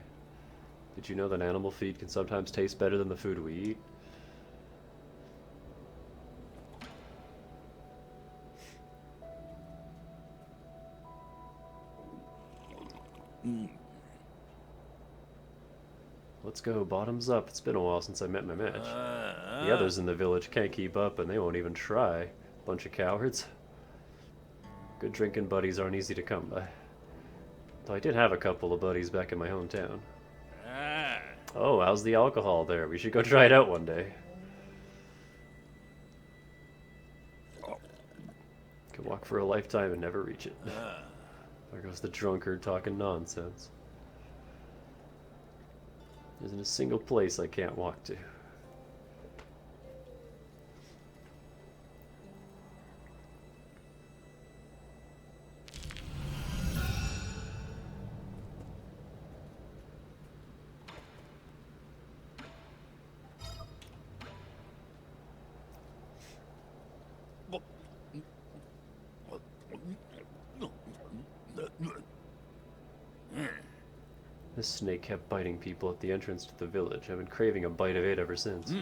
Did you know that animal feed can sometimes taste better than the food we eat? Let's go, bottoms up. It's been a while since I met my match. The others in the village can't keep up, and they won't even try. Bunch of cowards. Good drinking buddies aren't easy to come by. Though I did have a couple of buddies back in my hometown. Oh, how's the alcohol there? We should go try it out one day. Could walk for a lifetime and never reach it. There goes the drunkard talking nonsense. There isn't a single place I can't walk to. This snake kept biting people at the entrance to the village. I've been craving a bite of it ever since.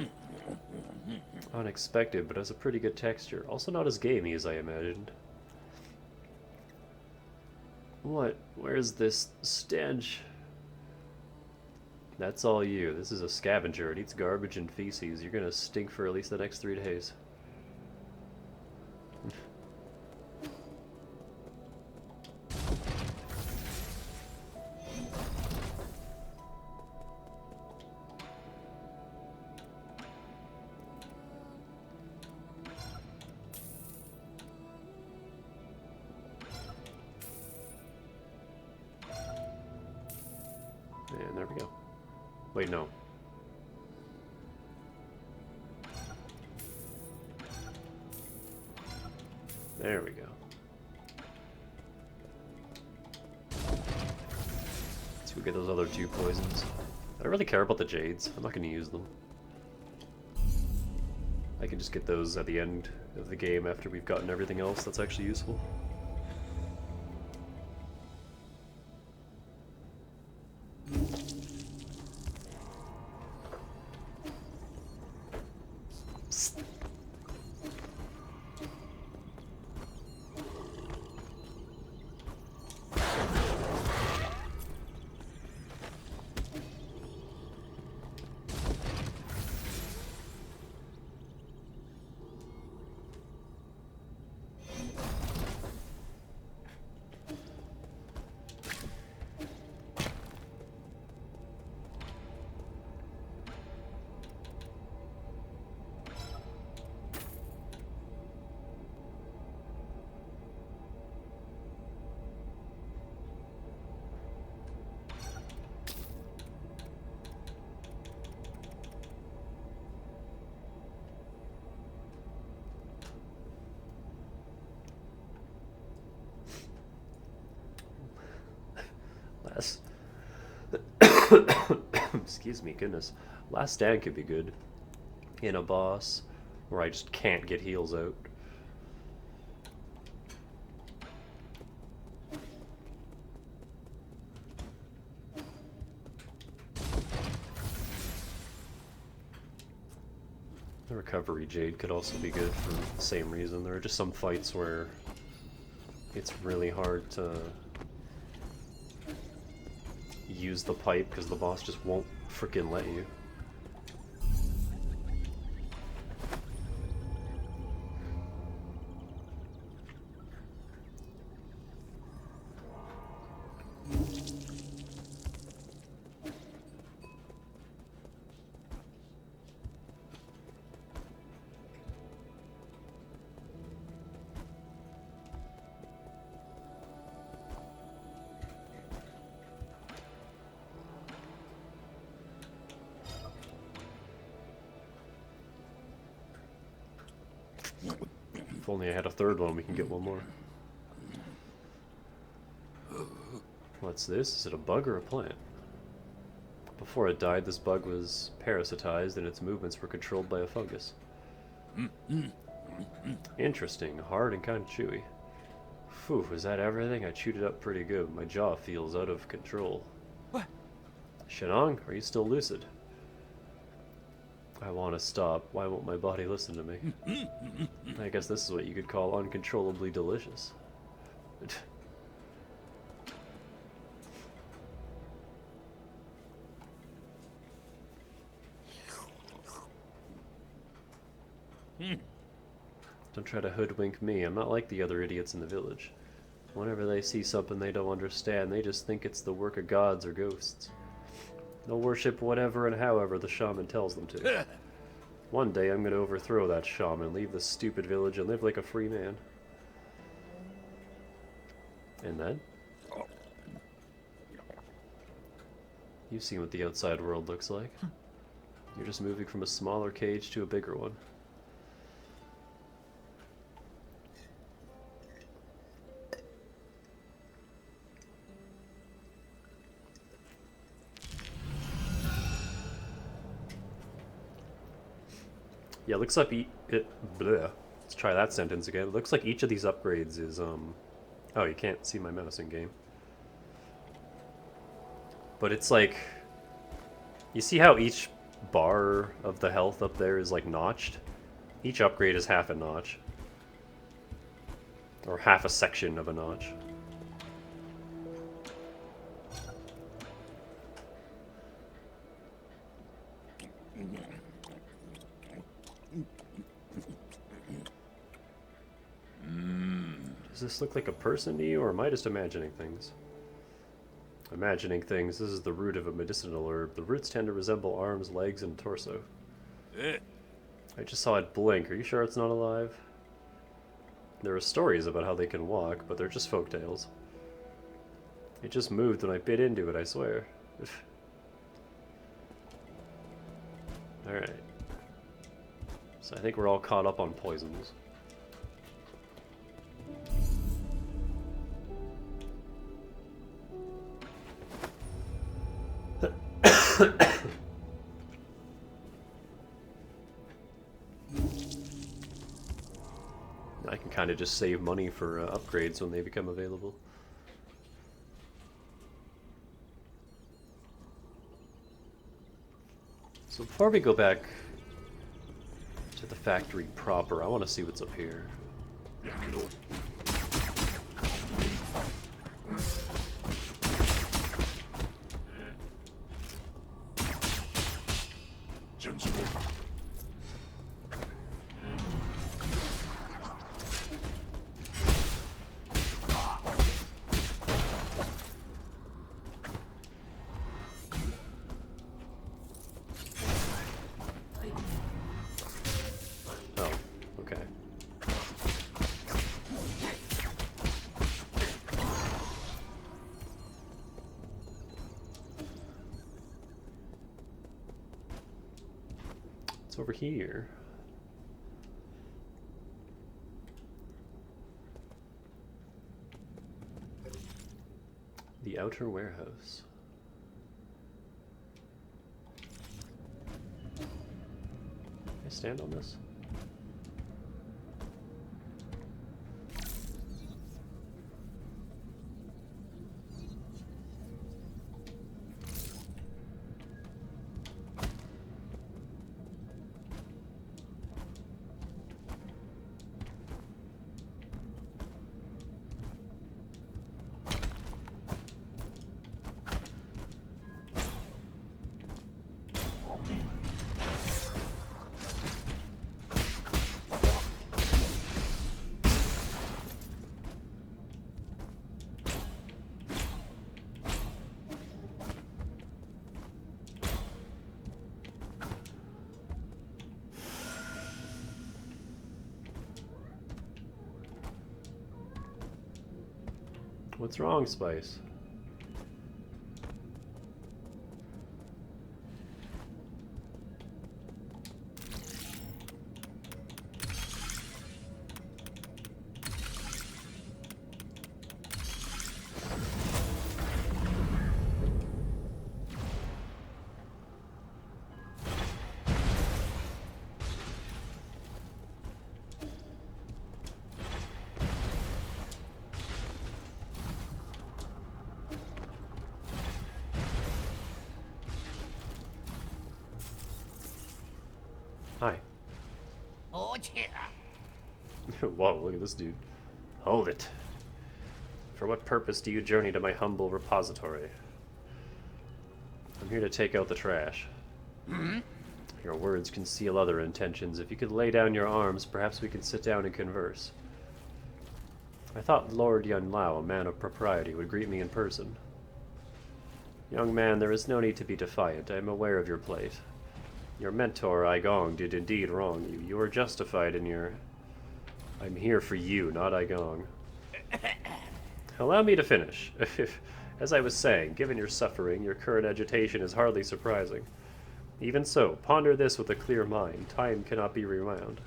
Unexpected, but has a pretty good texture. Also not as gamey as I imagined. What? Where's this stench? That's all you. This is a scavenger. It eats garbage and feces. You're gonna stink for at least the next 3 days. Wait, no. There we go. So we get those other 2 poisons. I don't really care about the jades. I'm not going to use them. I can just get those at the end of the game after we've gotten everything else that's actually useful. Psst. Last... Excuse me, goodness. Last stand could be good. In a boss where I just can't get heals out. The recovery jade could also be good for the same reason. There are just some fights where it's really hard to use the pipe because the boss just won't frickin' let you. If only I had a third one, we can get one more. What's this? Is it a bug or a plant? Before it died, this bug was parasitized and its movements were controlled by a fungus. Interesting. Hard and kind of chewy. Phew, was that everything? I chewed it up pretty good. My jaw feels out of control. What? Shenong, are you still lucid? I want to stop. Why won't my body listen to me? I guess this is what you could call uncontrollably delicious. Don't try to hoodwink me. I'm not like the other idiots in the village. Whenever they see something they don't understand, they just think it's the work of gods or ghosts. They'll worship whatever and however the shaman tells them to. One day I'm going to overthrow that shaman, leave this stupid village, and live like a free man. And then? You've seen what the outside world looks like. You're just moving from a smaller cage to a bigger one. Yeah, looks like let's try that sentence again. It looks like each of these upgrades is, oh, you can't see my mouse in game. But it's like, you see how each bar of the health up there is like notched? Each upgrade is half a notch. Or half a section of a notch. Does this look like a person to you, or am I just imagining things? Imagining things. This is the root of a medicinal herb. The roots tend to resemble arms, legs, and torso. I just saw it blink. Are you sure it's not alive? There are stories about how they can walk, but they're just folktales. It just moved when I bit into it, I swear. Alright. So I think we're all caught up on poisons. I can kind of just save money for upgrades when they become available. So before we go back to the factory proper, I want to see what's up here. Oh, okay. It's over here. The outer warehouse. Can I stand on this? What's wrong, Spice? Hi. Oh, yeah. Whoa, look at this dude. Hold it. For what purpose do you journey to my humble repository? I'm here to take out the trash. Your words conceal other intentions. If you could lay down your arms, perhaps we could sit down and converse. I thought Lord Yun Lao, a man of propriety, would greet me in person. Young man, there is no need to be defiant. I am aware of your plight. Your mentor, Aigong, did indeed wrong you. You are justified in your... I'm here for you, not Aigong. Allow me to finish. As I was saying, given your suffering, your current agitation is hardly surprising. Even so, ponder this with a clear mind. Time cannot be rewound.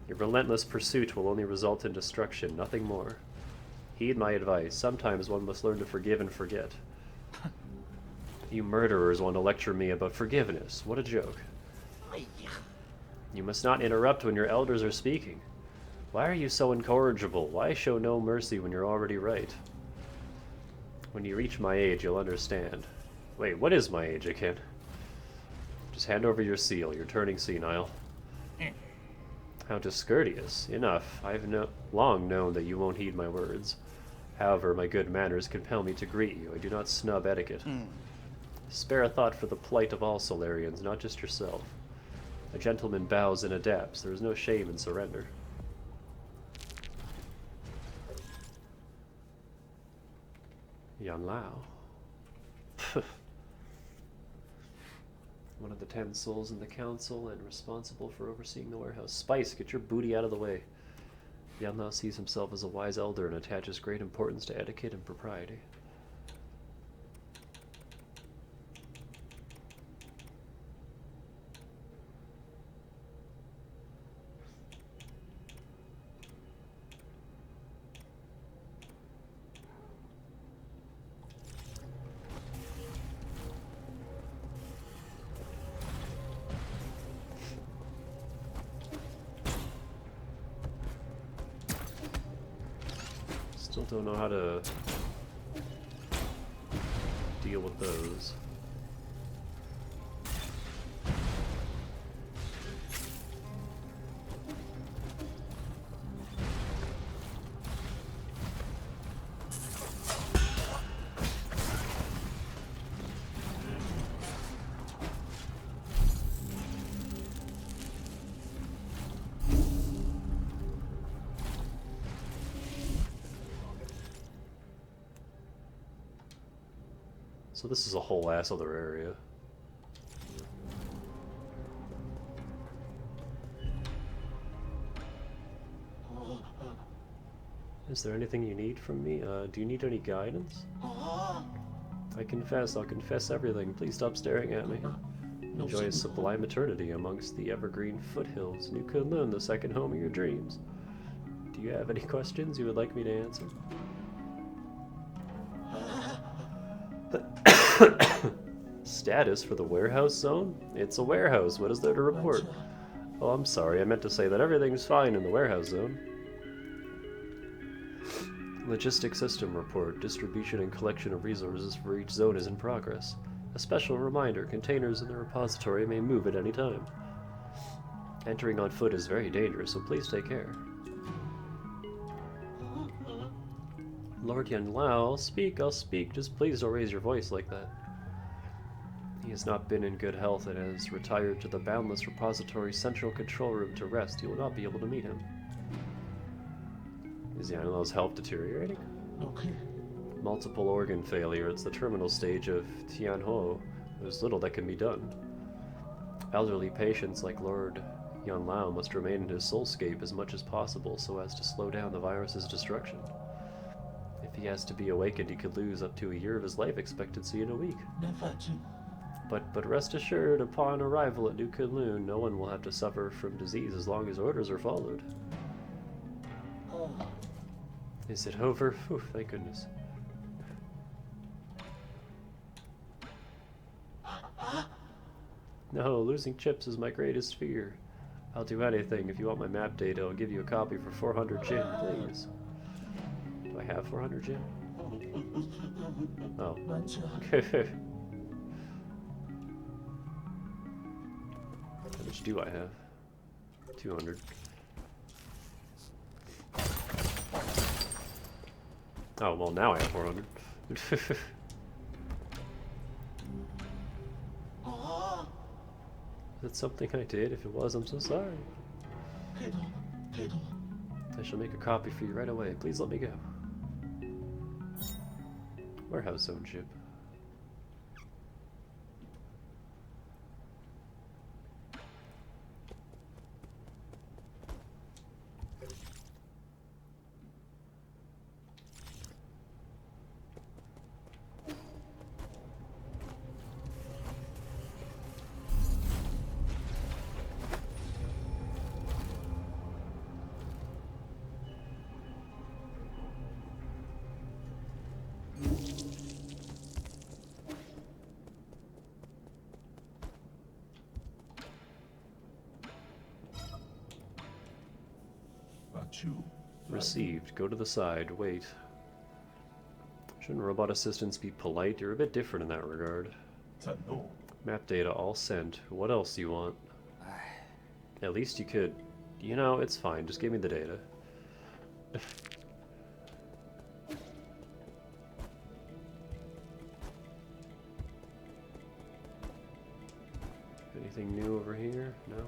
Your relentless pursuit will only result in destruction, nothing more. Heed my advice. Sometimes one must learn to forgive and forget. You murderers want to lecture me about forgiveness. What a joke. You must not interrupt when your elders are speaking. Why are you so incorrigible? Why show no mercy when you're already right? When you reach my age, you'll understand. Wait, what is my age? I can't... Just hand over your seal. You're turning senile. How discourteous. Enough. I've long known that you won't heed my words. However, my good manners compel me to greet you. I do not snub etiquette. Spare a thought for the plight of all Solarians, not just yourself. A gentleman bows and adapts. There is no shame in surrender. Yun Lao. One of the 10 souls in the council and responsible for overseeing the warehouse. Spice, get your booty out of the way. Yun Lao sees himself as a wise elder and attaches great importance to etiquette and propriety. Still don't know how to deal with those. So this is a whole ass other area. Is there anything you need from me? Do you need any guidance? I'll confess everything. Please stop staring at me. Enjoy a sublime eternity amongst the evergreen foothills. New Kunlun, the second home of your dreams. Do you have any questions you would like me to answer? Status for the warehouse zone? It's a warehouse. What is there to report? Oh, I'm sorry. I meant to say that everything's fine in the warehouse zone. Logistics system report. Distribution and collection of resources for each zone is in progress. A special reminder, containers in the repository may move at any time. Entering on foot is very dangerous, so please take care. Lord Yanlao, I'll speak. Just please don't raise your voice like that. He has not been in good health and has retired to the Boundless Repository Central Control Room to rest. You will not be able to meet him. Is Yanlao's health deteriorating? Okay. Multiple organ failure. It's the terminal stage of Tianhuo. There's little that can be done. Elderly patients like Lord Yanlao must remain in his soulscape as much as possible so as to slow down the virus's destruction. If he has to be awakened, he could lose up to a year of his life expectancy in a week. But rest assured, upon arrival at New Kunlun, no one will have to suffer from disease as long as orders are followed. Is it over? Whew, thank goodness. No, losing chips is my greatest fear. I'll do anything. If you want my map data, I'll give you a copy for 400 Jin, please. Do I have 400 Jin? Oh. How much do I have? 200. Oh, well, now I have 400. That's something I did. If it was, I'm so sorry. I shall make a copy for you right away. Please let me go. Warehouse zone ship. Received. Go to the side. Wait. Shouldn't robot assistants be polite? You're a bit different in that regard. Map data all sent. What else do you want? At least you could... You know, it's fine. Just give me the data. Anything new over here? No?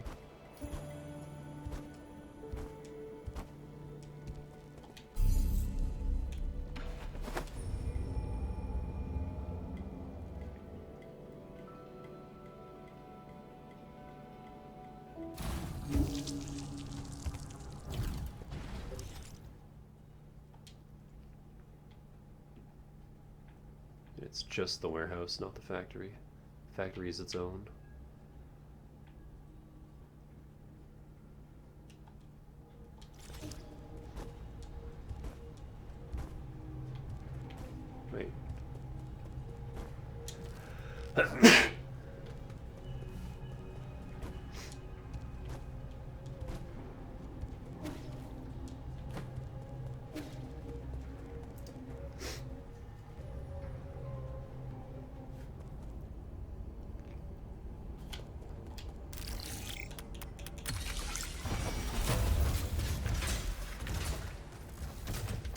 It's just the warehouse, not the factory. The factory is its own. Wait.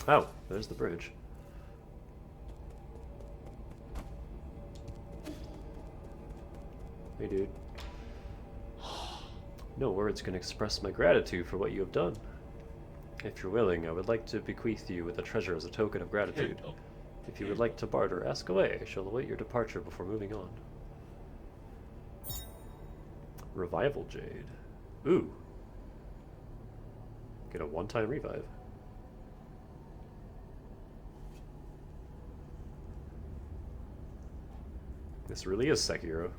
Oh, there's the bridge. Hey, dude. No words can express my gratitude for what you have done. If you're willing, I would like to bequeath you with a treasure as a token of gratitude. If you would like to barter, ask away. I shall await your departure before moving on. Revival Jade. Ooh. Get a one-time revive. This really is Sekiro.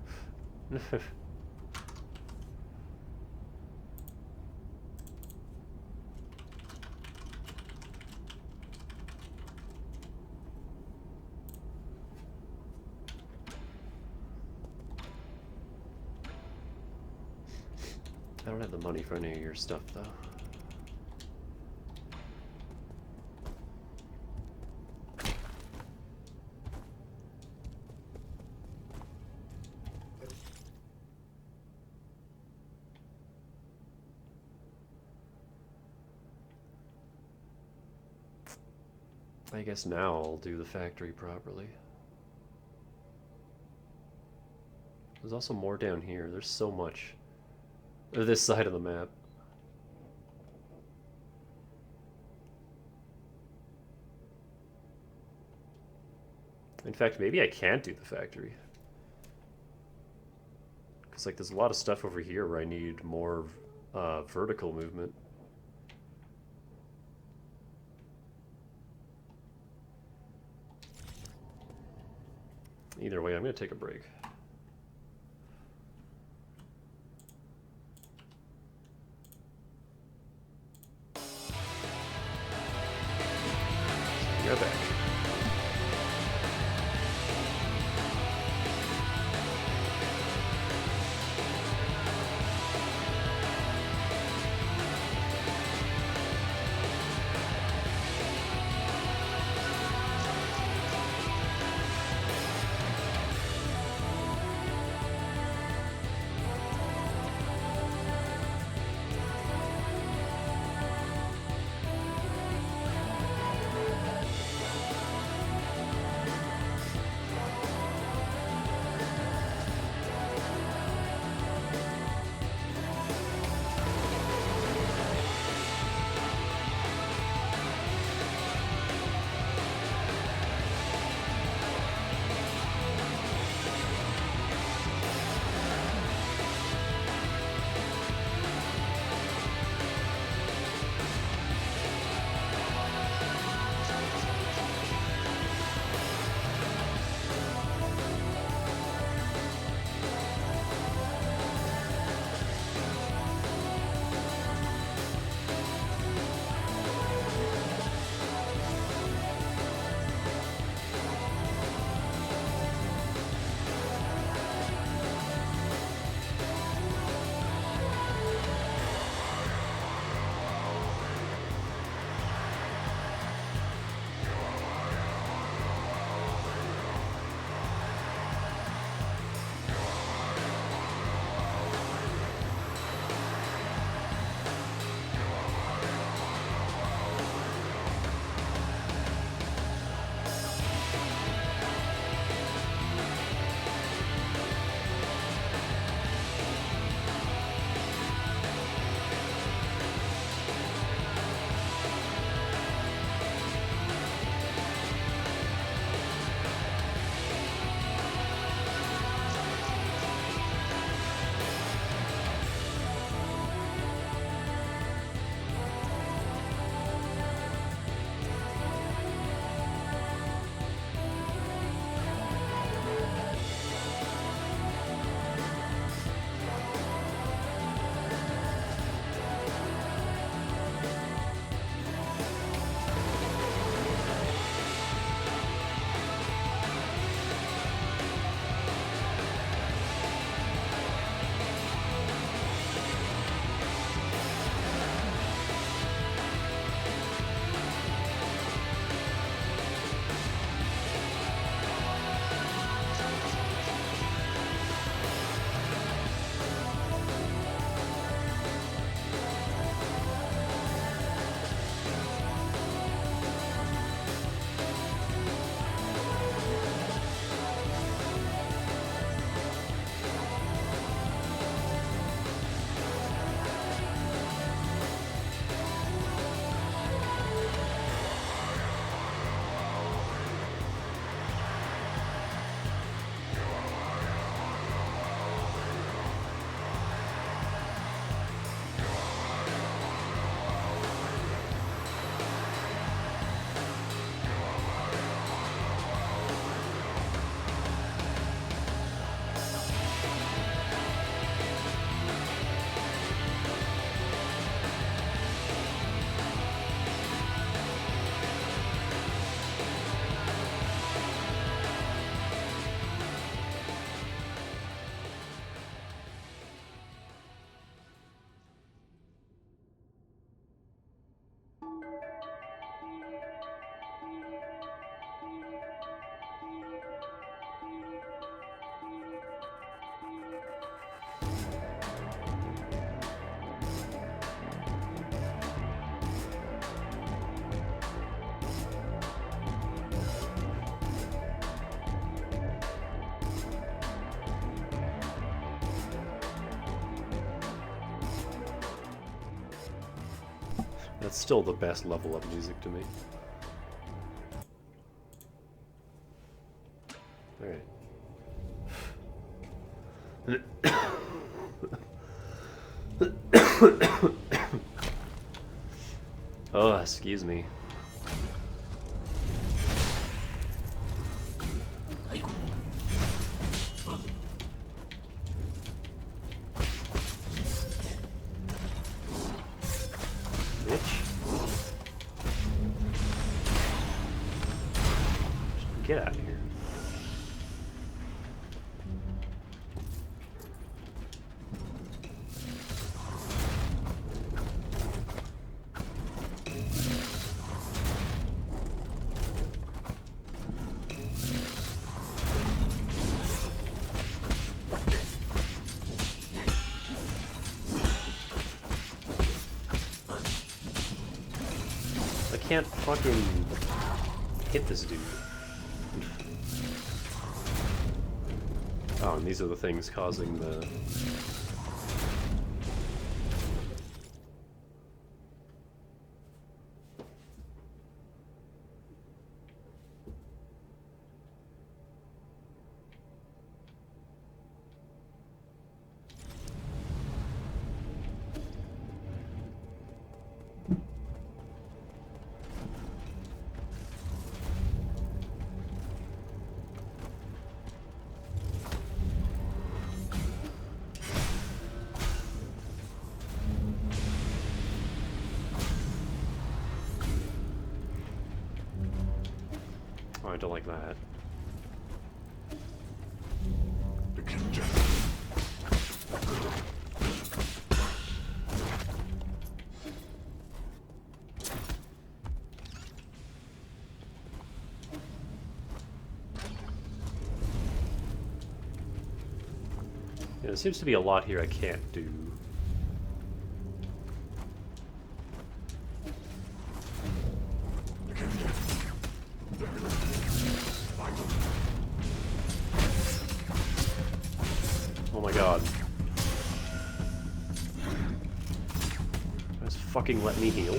I don't have the money for any of your stuff, though. I guess now I'll do the factory properly. There's also more down here. There's so much. Or this side of the map. In fact, maybe I can't do the factory. Because, like, there's a lot of stuff over here where I need more vertical movement. Either way, I'm going to take a break. You're back. That's still the best level up music to me. Alright. Oh, excuse me. Get out of here. I can't fucking hit this dude. Oh, and these are the things causing the... Oh, I don't like that. Yeah, there seems to be a lot here I can't do. Oh my god. Just fucking let me heal.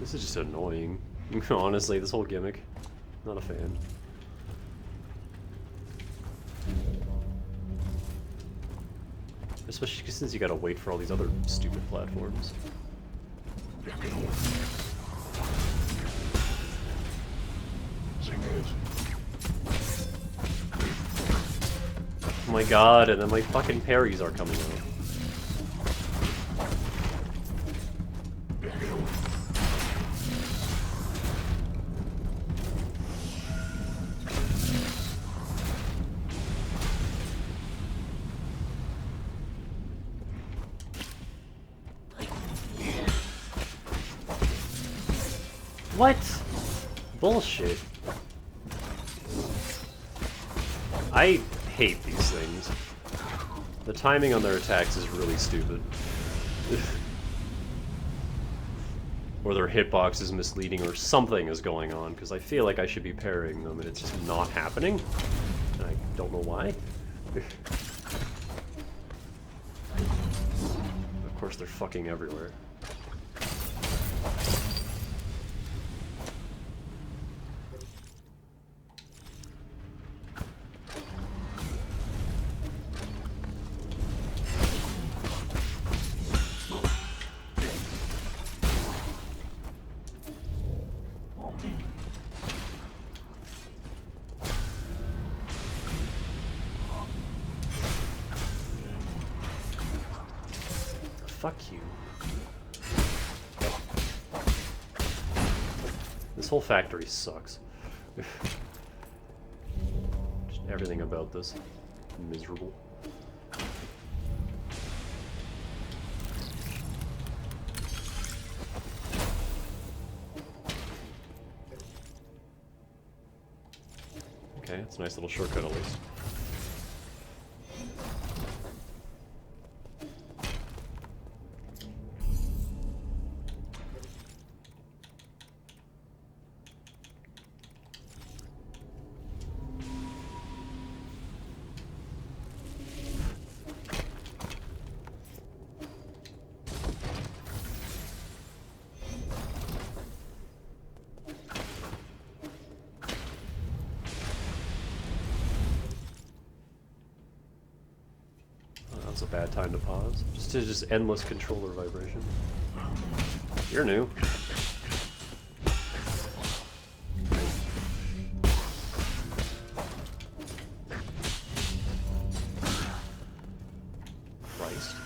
This is just annoying. Honestly, this whole gimmick. Not a fan. Especially since you gotta wait for all these other stupid platforms. Oh my god, and then my fucking parries are coming out. What? Bullshit. I hate these things. The timing on their attacks is really stupid. Or their hitbox is misleading or something is going on, because I feel like I should be parrying them and it's just not happening. And I don't know why. Of course they're fucking everywhere. Fuck you. This whole factory sucks. Just everything about this. Miserable. Okay, it's a nice little shortcut at least. Now's a bad time to pause. Just endless controller vibration. You're new. Christ.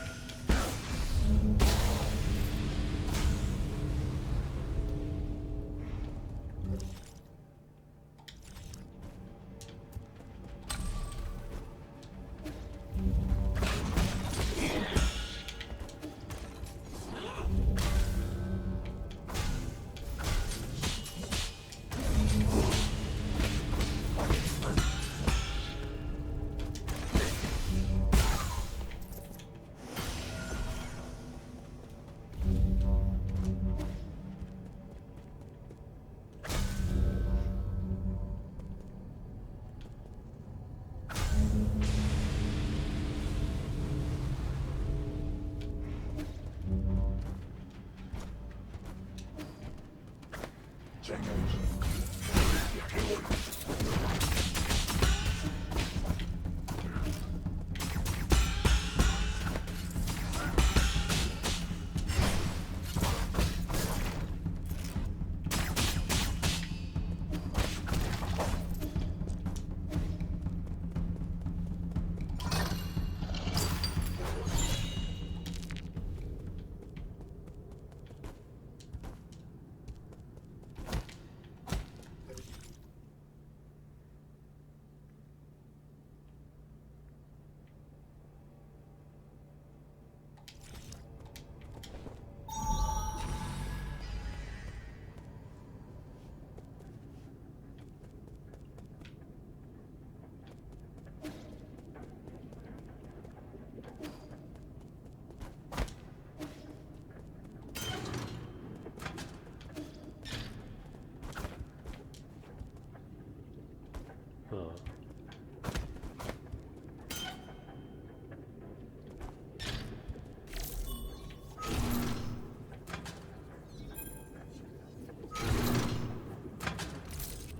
Huh.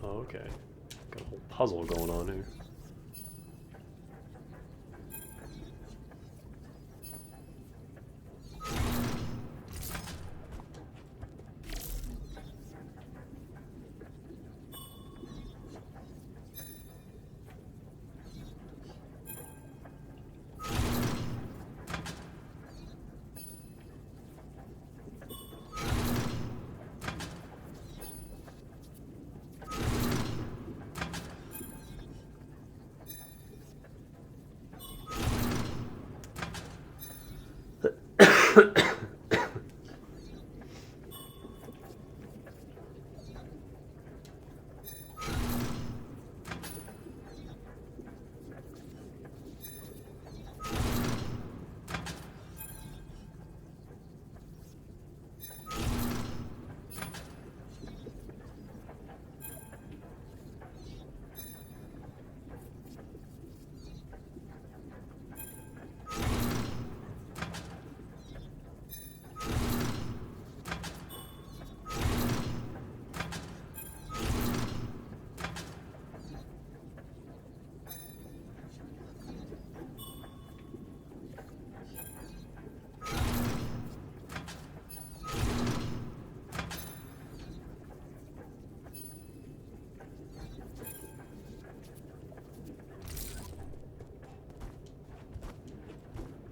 Oh, okay. Got a whole puzzle going on here.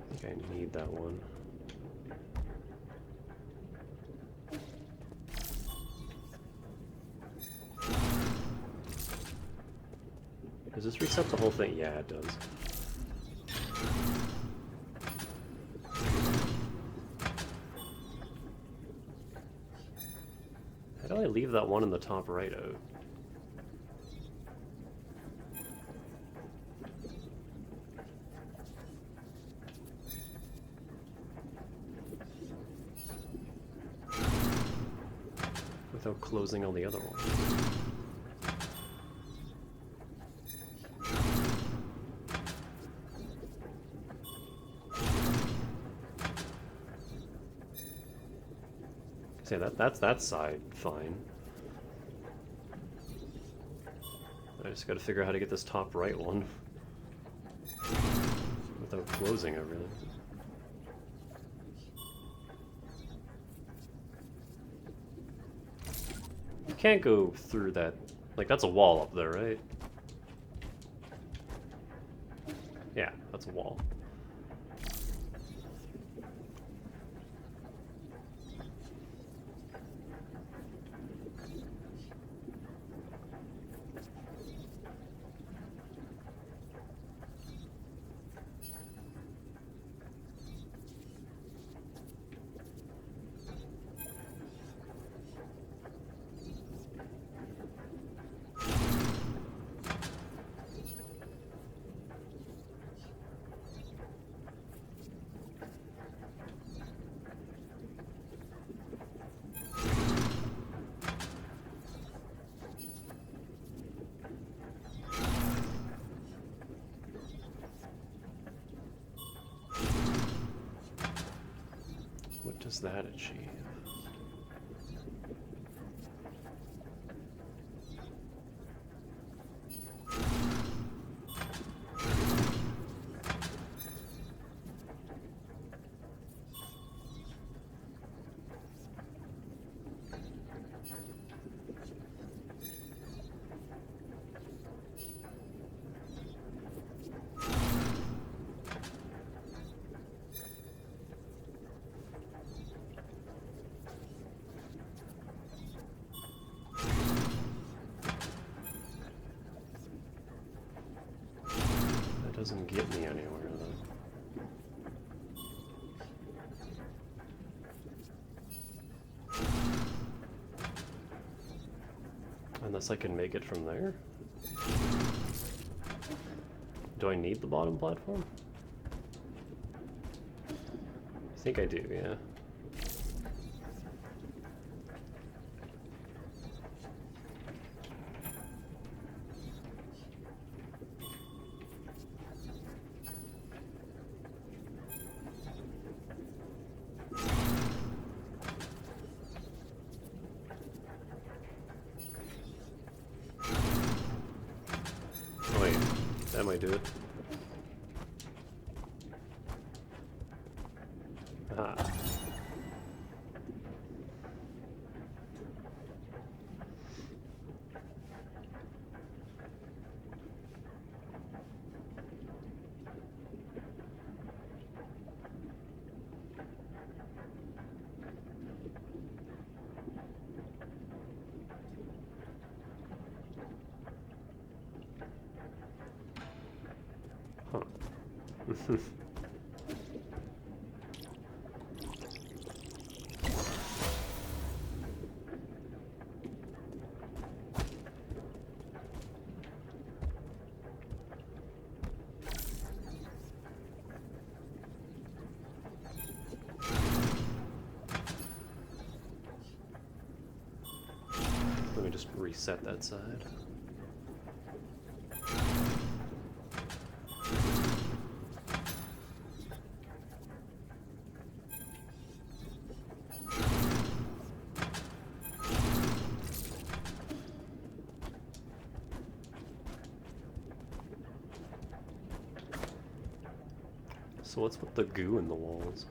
I think I need that one. Does this reset the whole thing? Yeah, it does. How do I leave that one in the top right out? Without closing on the other one. Say that's that side fine. I just gotta figure out how to get this top right one without closing everything. You can't go through that. Like, that's a wall up there, right? Yeah, that's a wall. What does that achieve? Doesn't get me anywhere though. Unless I can make it from there? Do I need the bottom platform? I think I do, yeah. Wait, that might do it. Ah. Huh. Let me just reset that side. So what's with the goo in the walls?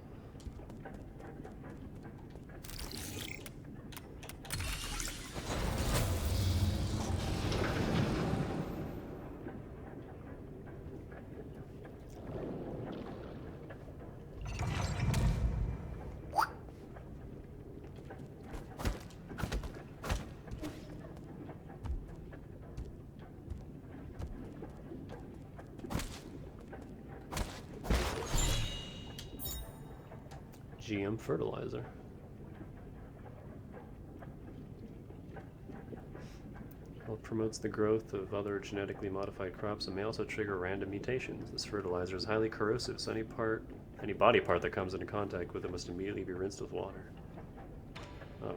GM fertilizer. Well, it promotes the growth of other genetically modified crops and may also trigger random mutations. This fertilizer is highly corrosive, so any body part that comes into contact with it must immediately be rinsed with water. Oh.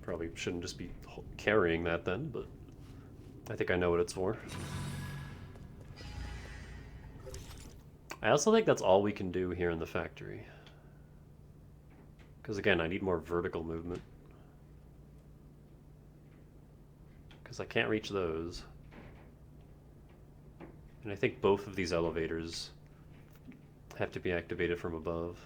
Probably shouldn't just be carrying that then, but I think I know what it's for. I also think that's all we can do here in the factory. Because again, I need more vertical movement. Because I can't reach those. And I think both of these elevators have to be activated from above.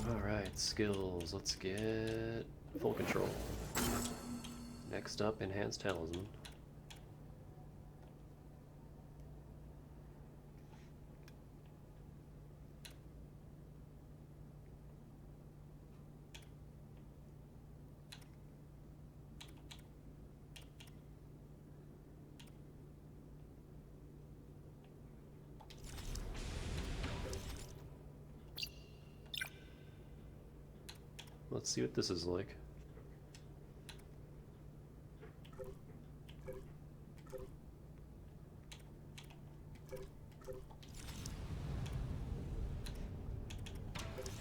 Alright, skills. Let's get full control. Next up, enhanced talisman. Let's see what this is like.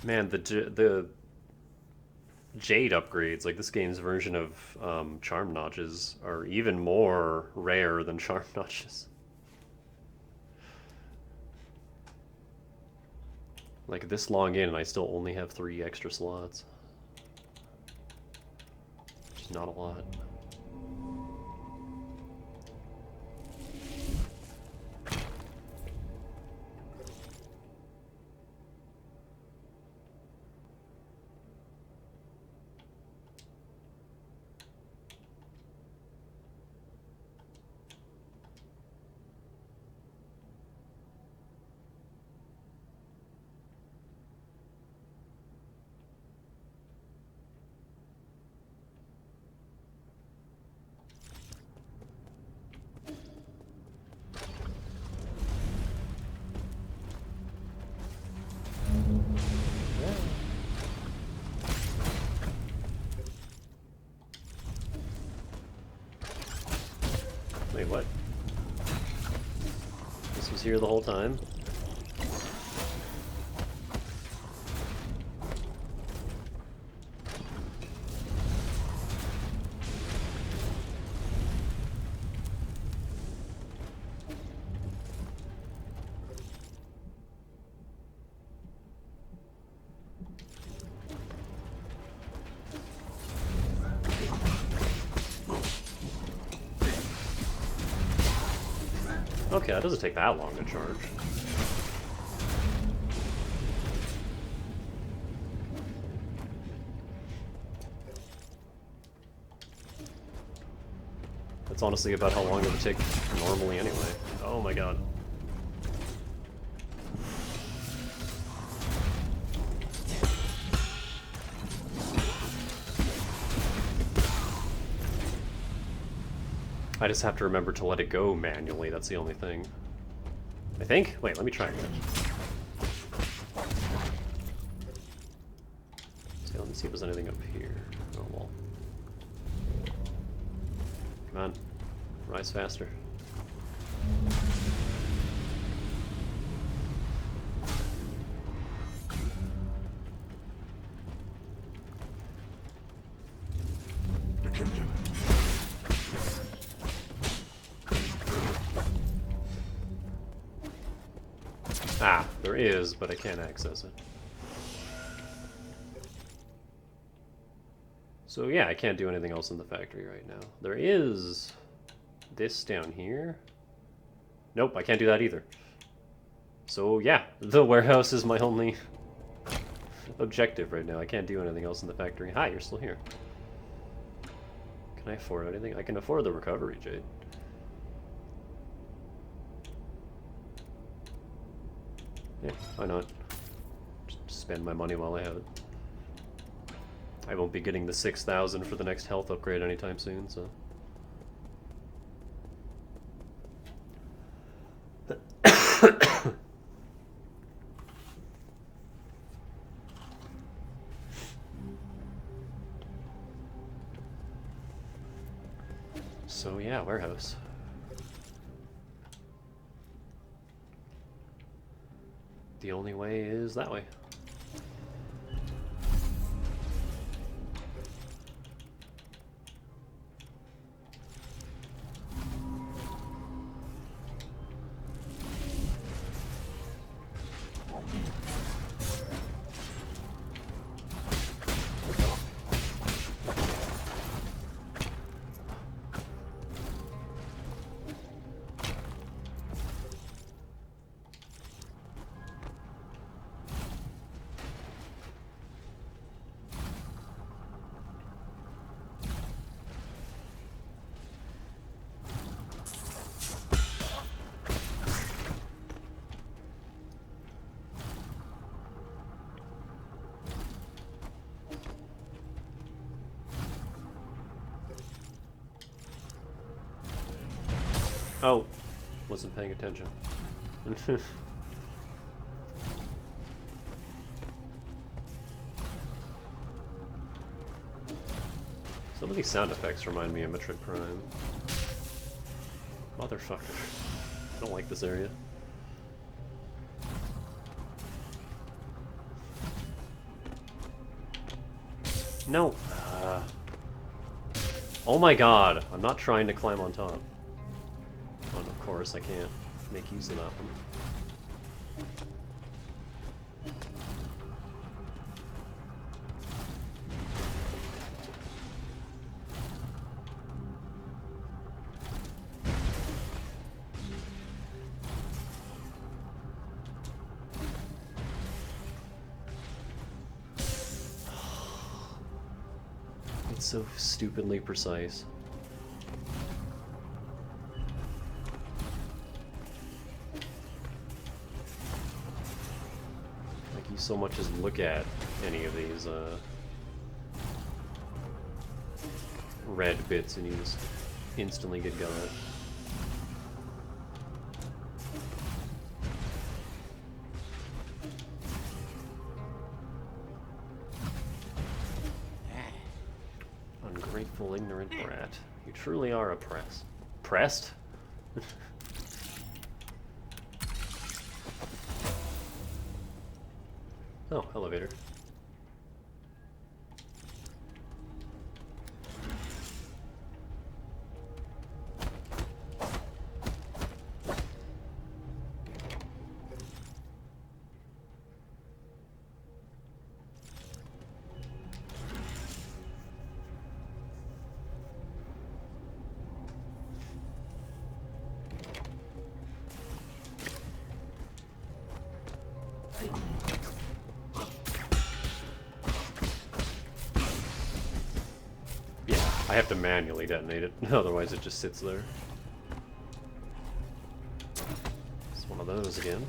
Man, the Jade upgrades, like this game's version of Charm Notches, are even more rare than Charm Notches. Like this long in and I still only have 3 extra slots. Which is not a lot. Wait, what? This was here the whole time? Okay, that doesn't take that long to charge. That's honestly about how long it would take normally anyway. Oh my god. I just have to remember to let it go manually, that's the only thing. I think? Wait, let me try again. So let me see if there's anything up here. Oh well. Come on. Rise faster. Ah, there is, but I can't access it. So yeah, I can't do anything else in the factory right now. There is this down here. Nope, I can't do that either. So yeah, the warehouse is my only objective right now. I can't do anything else in the factory. Hi, you're still here. Can I afford anything? I can afford the recovery, Jade. Yeah, why not? Just spend my money while I have it. I won't be getting the 6,000 for the next health upgrade anytime soon, so... So yeah, warehouse. The only way is that way. Oh, wasn't paying attention. Some of these sound effects remind me of Metroid Prime. Motherfucker. I don't like this area. No. Oh my god, I'm not trying to climb on top. Oh, and of course I can't make use of that one. It's so stupidly precise. Like you so much as look at any of these red bits and you just instantly get got. Ungrateful, ignorant brat. You truly are oppressed. Pressed? Oh, elevator. I have to manually detonate it, otherwise it just sits there. It's one of those again.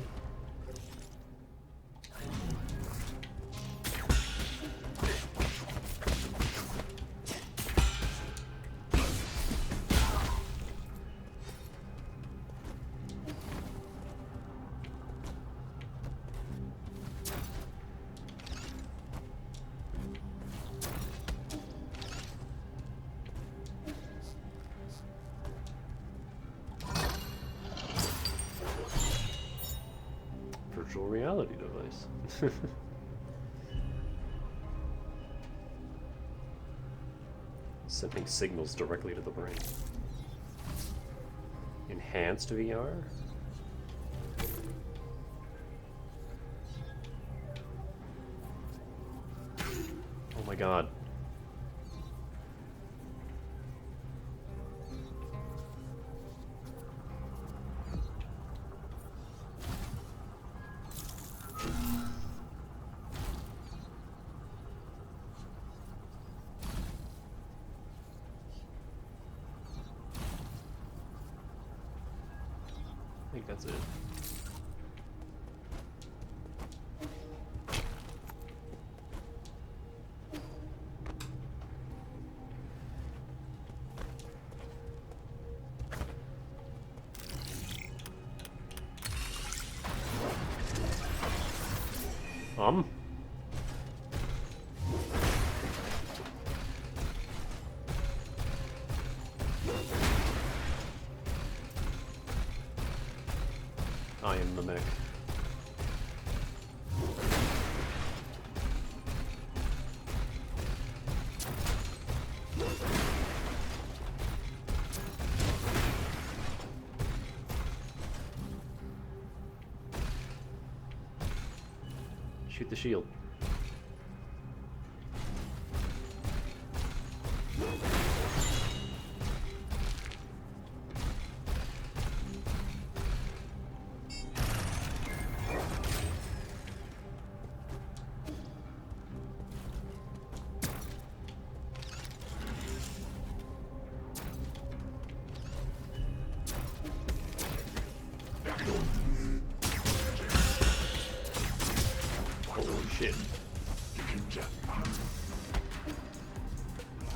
Virtual reality device. Sending signals directly to the brain. Enhanced VR? Oh my god. I think that's it. Shoot the shield. Holy shit.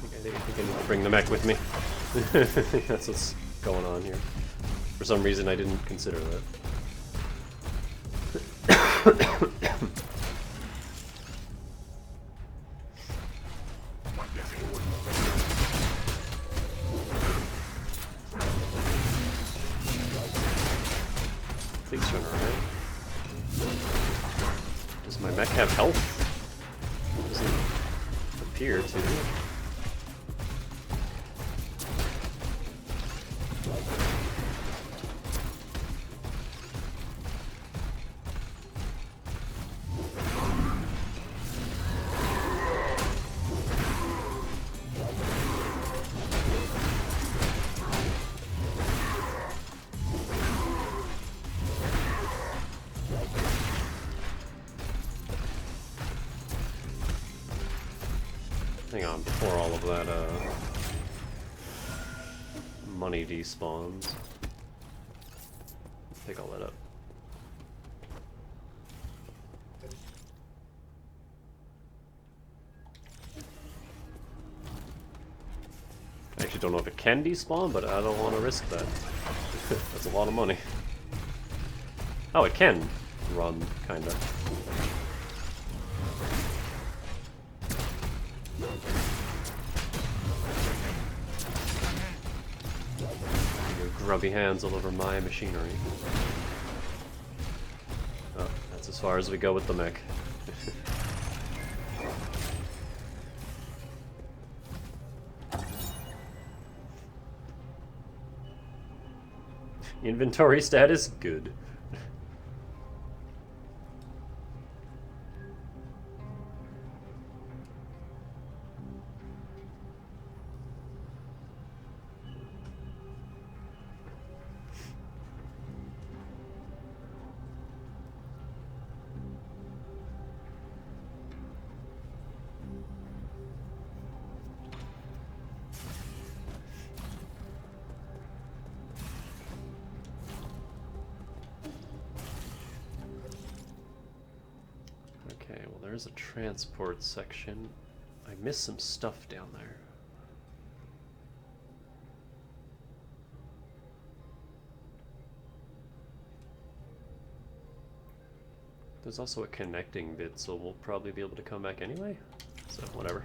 I think I can bring the mech with me. That's what's going on here. For some reason I didn't consider that. Please turn around. Does my mech have health? Doesn't appear to. Hang on, before all of that, money despawns. Pick all that up. I actually don't know if it can despawn, but I don't want to risk that. That's a lot of money. Oh, it can run, kinda. Your grubby hands all over my machinery. Oh, that's as far as we go with the mech. Inventory status good. Okay, well there's a transport section. I missed some stuff down there. There's also a connecting bit, so we'll probably be able to come back anyway. So, whatever.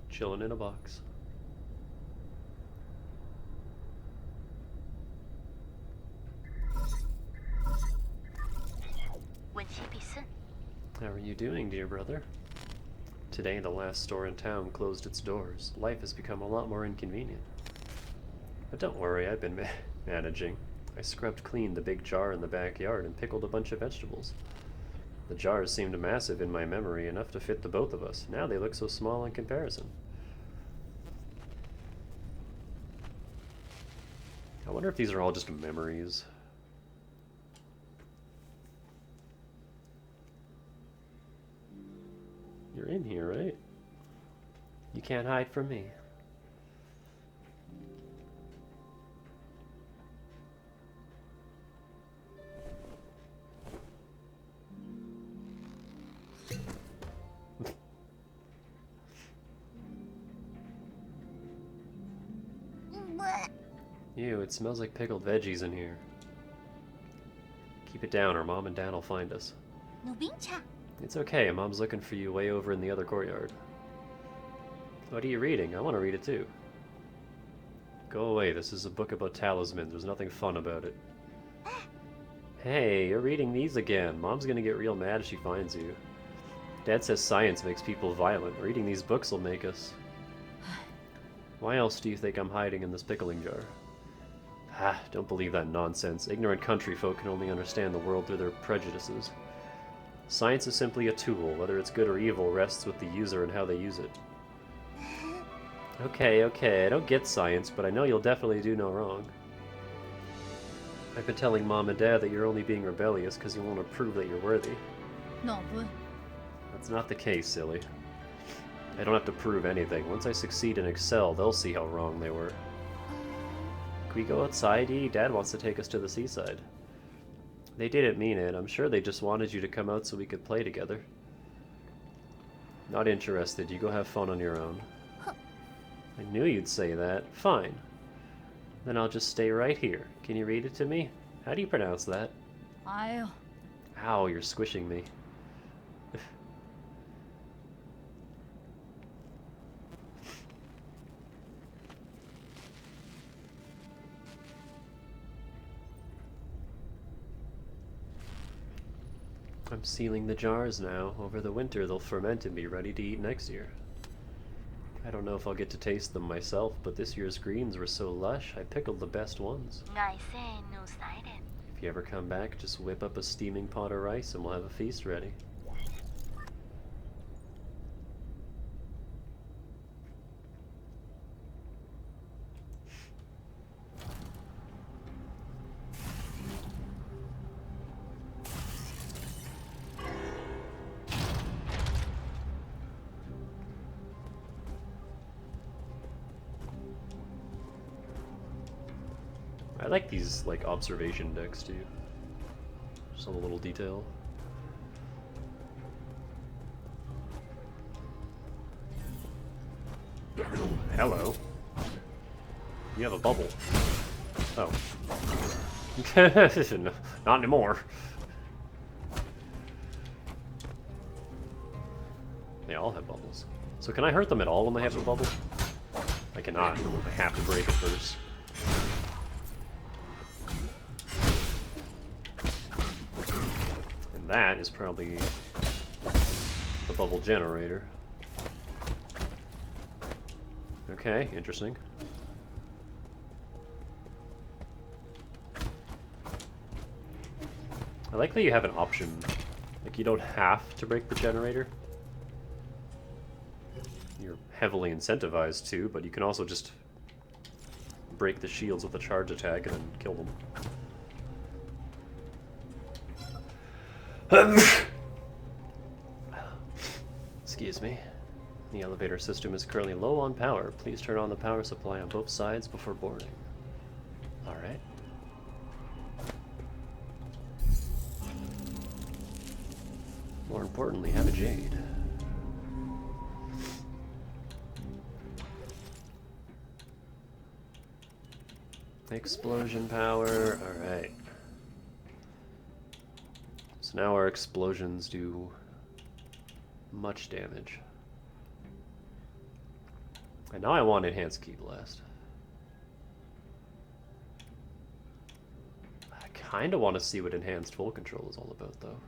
Chilling in a box. How are you doing, dear brother? Today, the last store in town closed its doors. Life has become a lot more inconvenient. But don't worry, I've been managing. I scrubbed clean the big jar in the backyard and pickled a bunch of vegetables. The jars seemed massive in my memory, enough to fit the both of us. Now they look so small in comparison. I wonder if these are all just memories. You're in here, right? You can't hide from me. Ew, it smells like pickled veggies in here. Keep it down or Mom and Dad will find us. It's okay, Mom's looking for you way over in the other courtyard. What are you reading? I want to read it too. Go away, this is a book about talismans. There's nothing fun about it. Hey, you're reading these again. Mom's gonna get real mad if she finds you. Dad says science makes people violent. Reading these books will make us. Why else do you think I'm hiding in this pickling jar? Ah, don't believe that nonsense. Ignorant country folk can only understand the world through their prejudices. Science is simply a tool. Whether it's good or evil rests with the user and how they use it. Okay, I don't get science, but I know you'll definitely do no wrong. I've been telling Mom and Dad that you're only being rebellious because you want to prove that you're worthy. No, but That's not the case, silly. I don't have to prove anything. Once I succeed and excel, they'll see how wrong they were. Can we go outside, Dee? Dad wants to take us to the seaside. They didn't mean it. I'm sure they just wanted you to come out so we could play together. Not interested. You go have fun on your own. I knew you'd say that. Fine. Then I'll just stay right here. Can you read it to me? How do you pronounce that? 아유, Ow, you're squishing me. I'm sealing the jars now. Over the winter, they'll ferment and be ready to eat next year. I don't know if I'll get to taste them myself, but this year's greens were so lush, I pickled the best ones. If you ever come back, just whip up a steaming pot of rice and we'll have a feast ready. I like these, like, observation decks, too. Just a little detail. Hello. You have a bubble. Oh. No, not anymore. They all have bubbles. So can I hurt them at all when they have a bubble? I cannot. I have to break it first. That is probably the bubble generator. Okay, interesting. I like that you have an option. Like, you don't have to break the generator. You're heavily incentivized to, but you can also just break the shields with a charge attack and then kill them. Excuse me. The elevator system is currently low on power. Please turn on the power supply on both sides before boarding. Alright. More importantly, have a jade. Explosion power. Alright. So now our explosions do much damage. And now I want enhanced ki blast. I kinda want to see what enhanced full control is all about, though.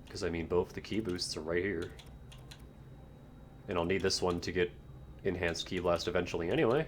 Because I mean, both the ki boosts are right here. And I'll need this one to get enhanced ki blast eventually anyway.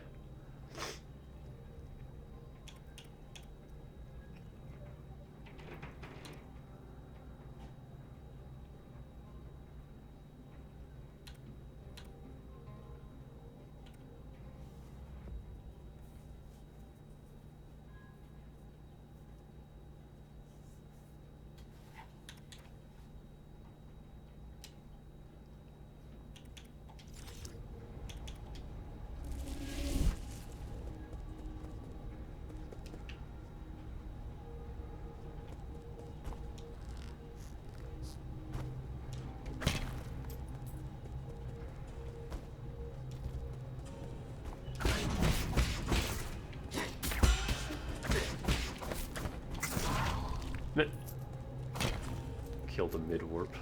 Kill the mid-warp.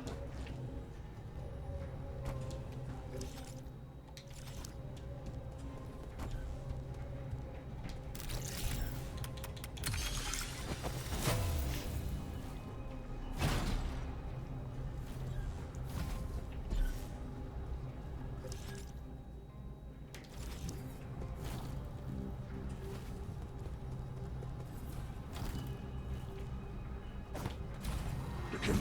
Ugh.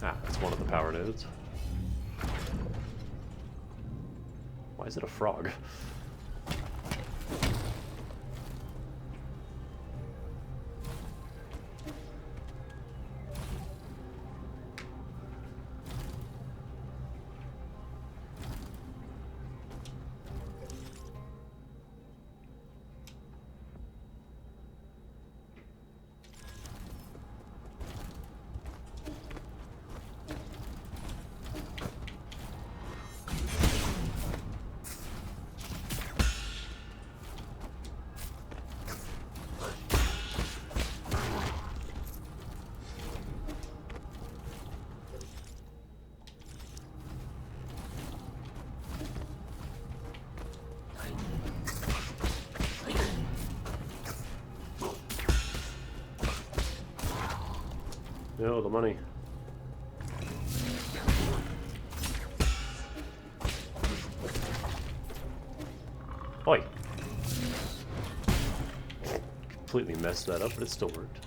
Ah, that's one of the power nodes. Why is it a frog? No, the money. Oi! Completely messed that up, but it still worked.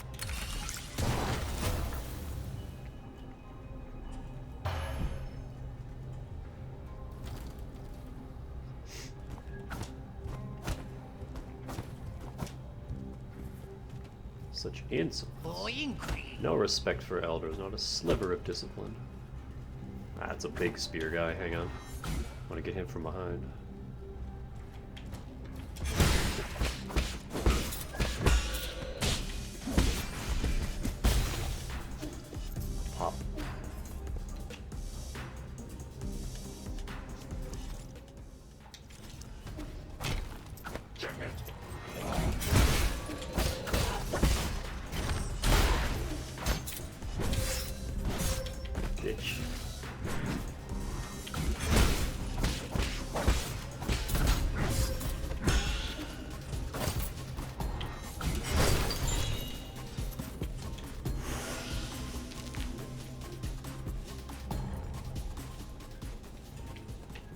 Such insolence. For increase. No respect for elders, not a sliver of discipline. That's a big spear guy, hang on. Want to get him from behind. Pop. Bitch.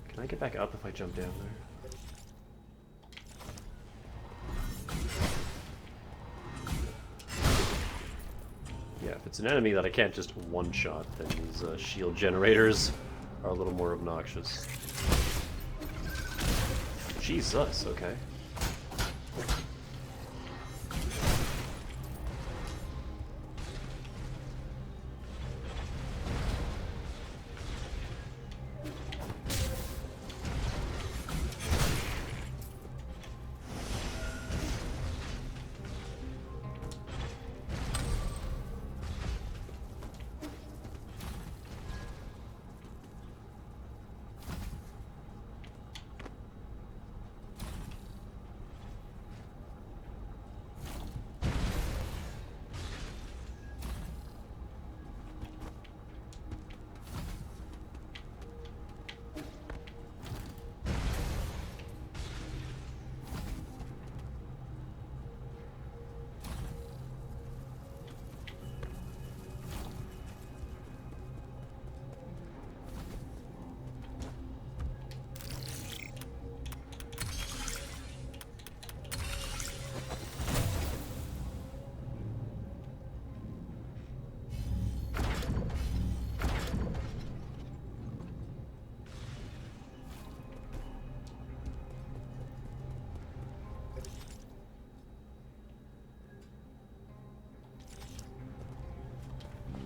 Can I get back up if I jump down there? Yeah, if it's an enemy that I can't just one-shot, then these shield generators are a little more obnoxious. Jesus, okay.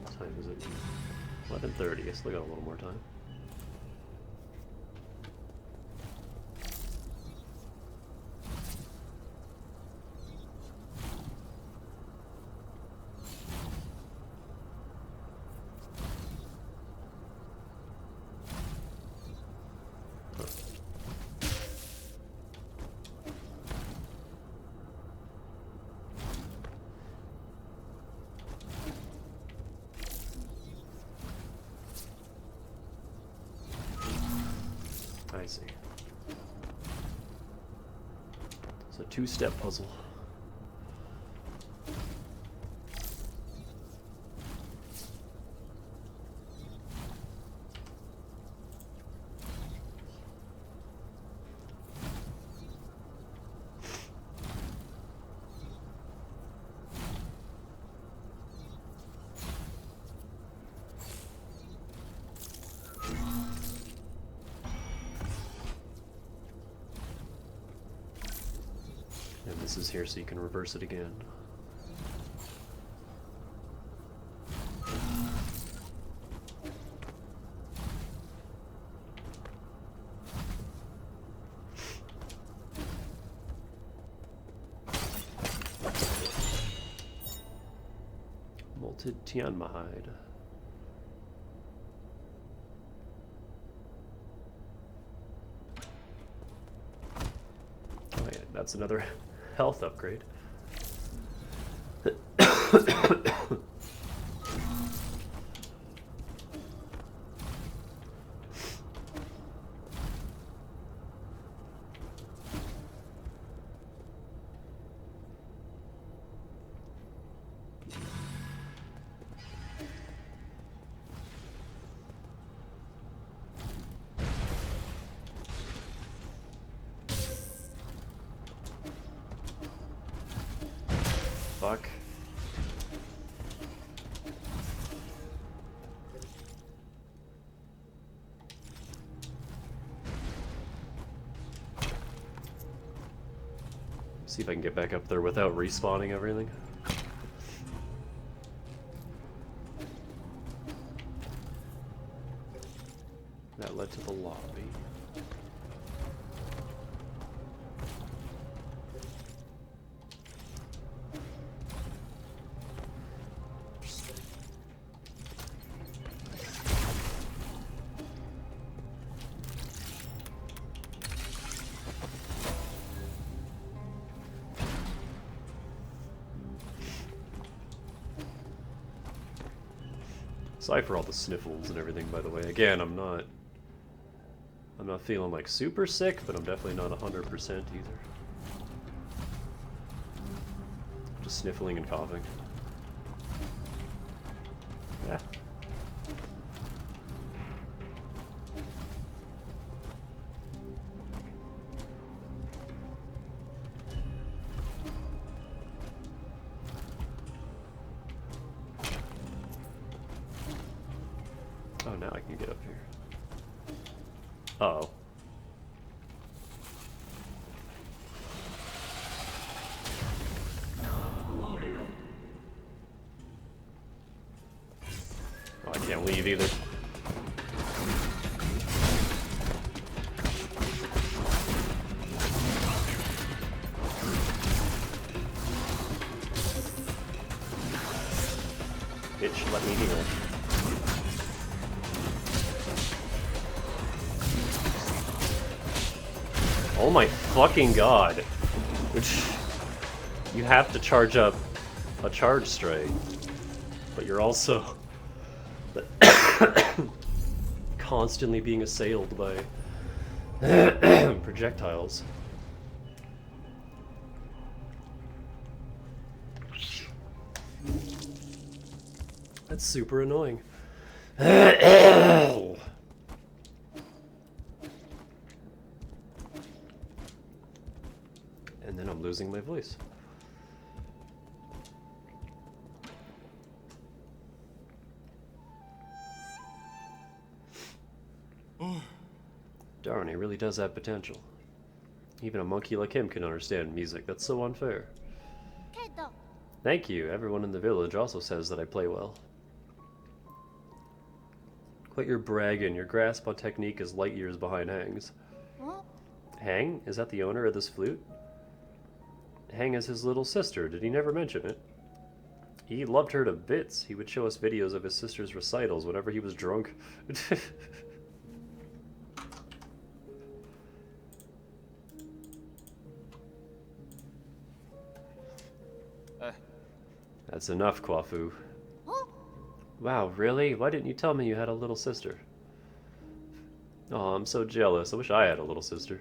What time is it? 11:30. I still got a little more time. I see. So It's a two-step puzzle. And this is here so you can reverse it again. Molted Tianmahide. Oh yeah, that's another health upgrade. Fuck. See if I can get back up there without respawning everything. That led to the lobby. Sorry for all the sniffles and everything, by the way. Again, I'm not feeling like super sick, but I'm definitely not 100% either. Just sniffling and coughing. Yeah. Oh, now I can get up here. Uh-oh. Oh, I can't leave either. Bitch, let me heal. Oh my fucking god. Which, you have to charge up a charge stray, but you're also constantly being assailed by projectiles. That's super annoying. And then I'm losing my voice. Darn, he really does have potential. Even a monkey like him can understand music. That's so unfair. Thank you. Everyone in the village also says that I play well. Quit your bragging. Your grasp on technique is light years behind Hang's. Hang? Is that the owner of this flute? Hang is his little sister. Did he never mention it? He loved her to bits. He would show us videos of his sister's recitals whenever he was drunk. That's enough, Kwafu. Wow, really? Why didn't you tell me you had a little sister? Oh, I'm so jealous. I wish I had a little sister.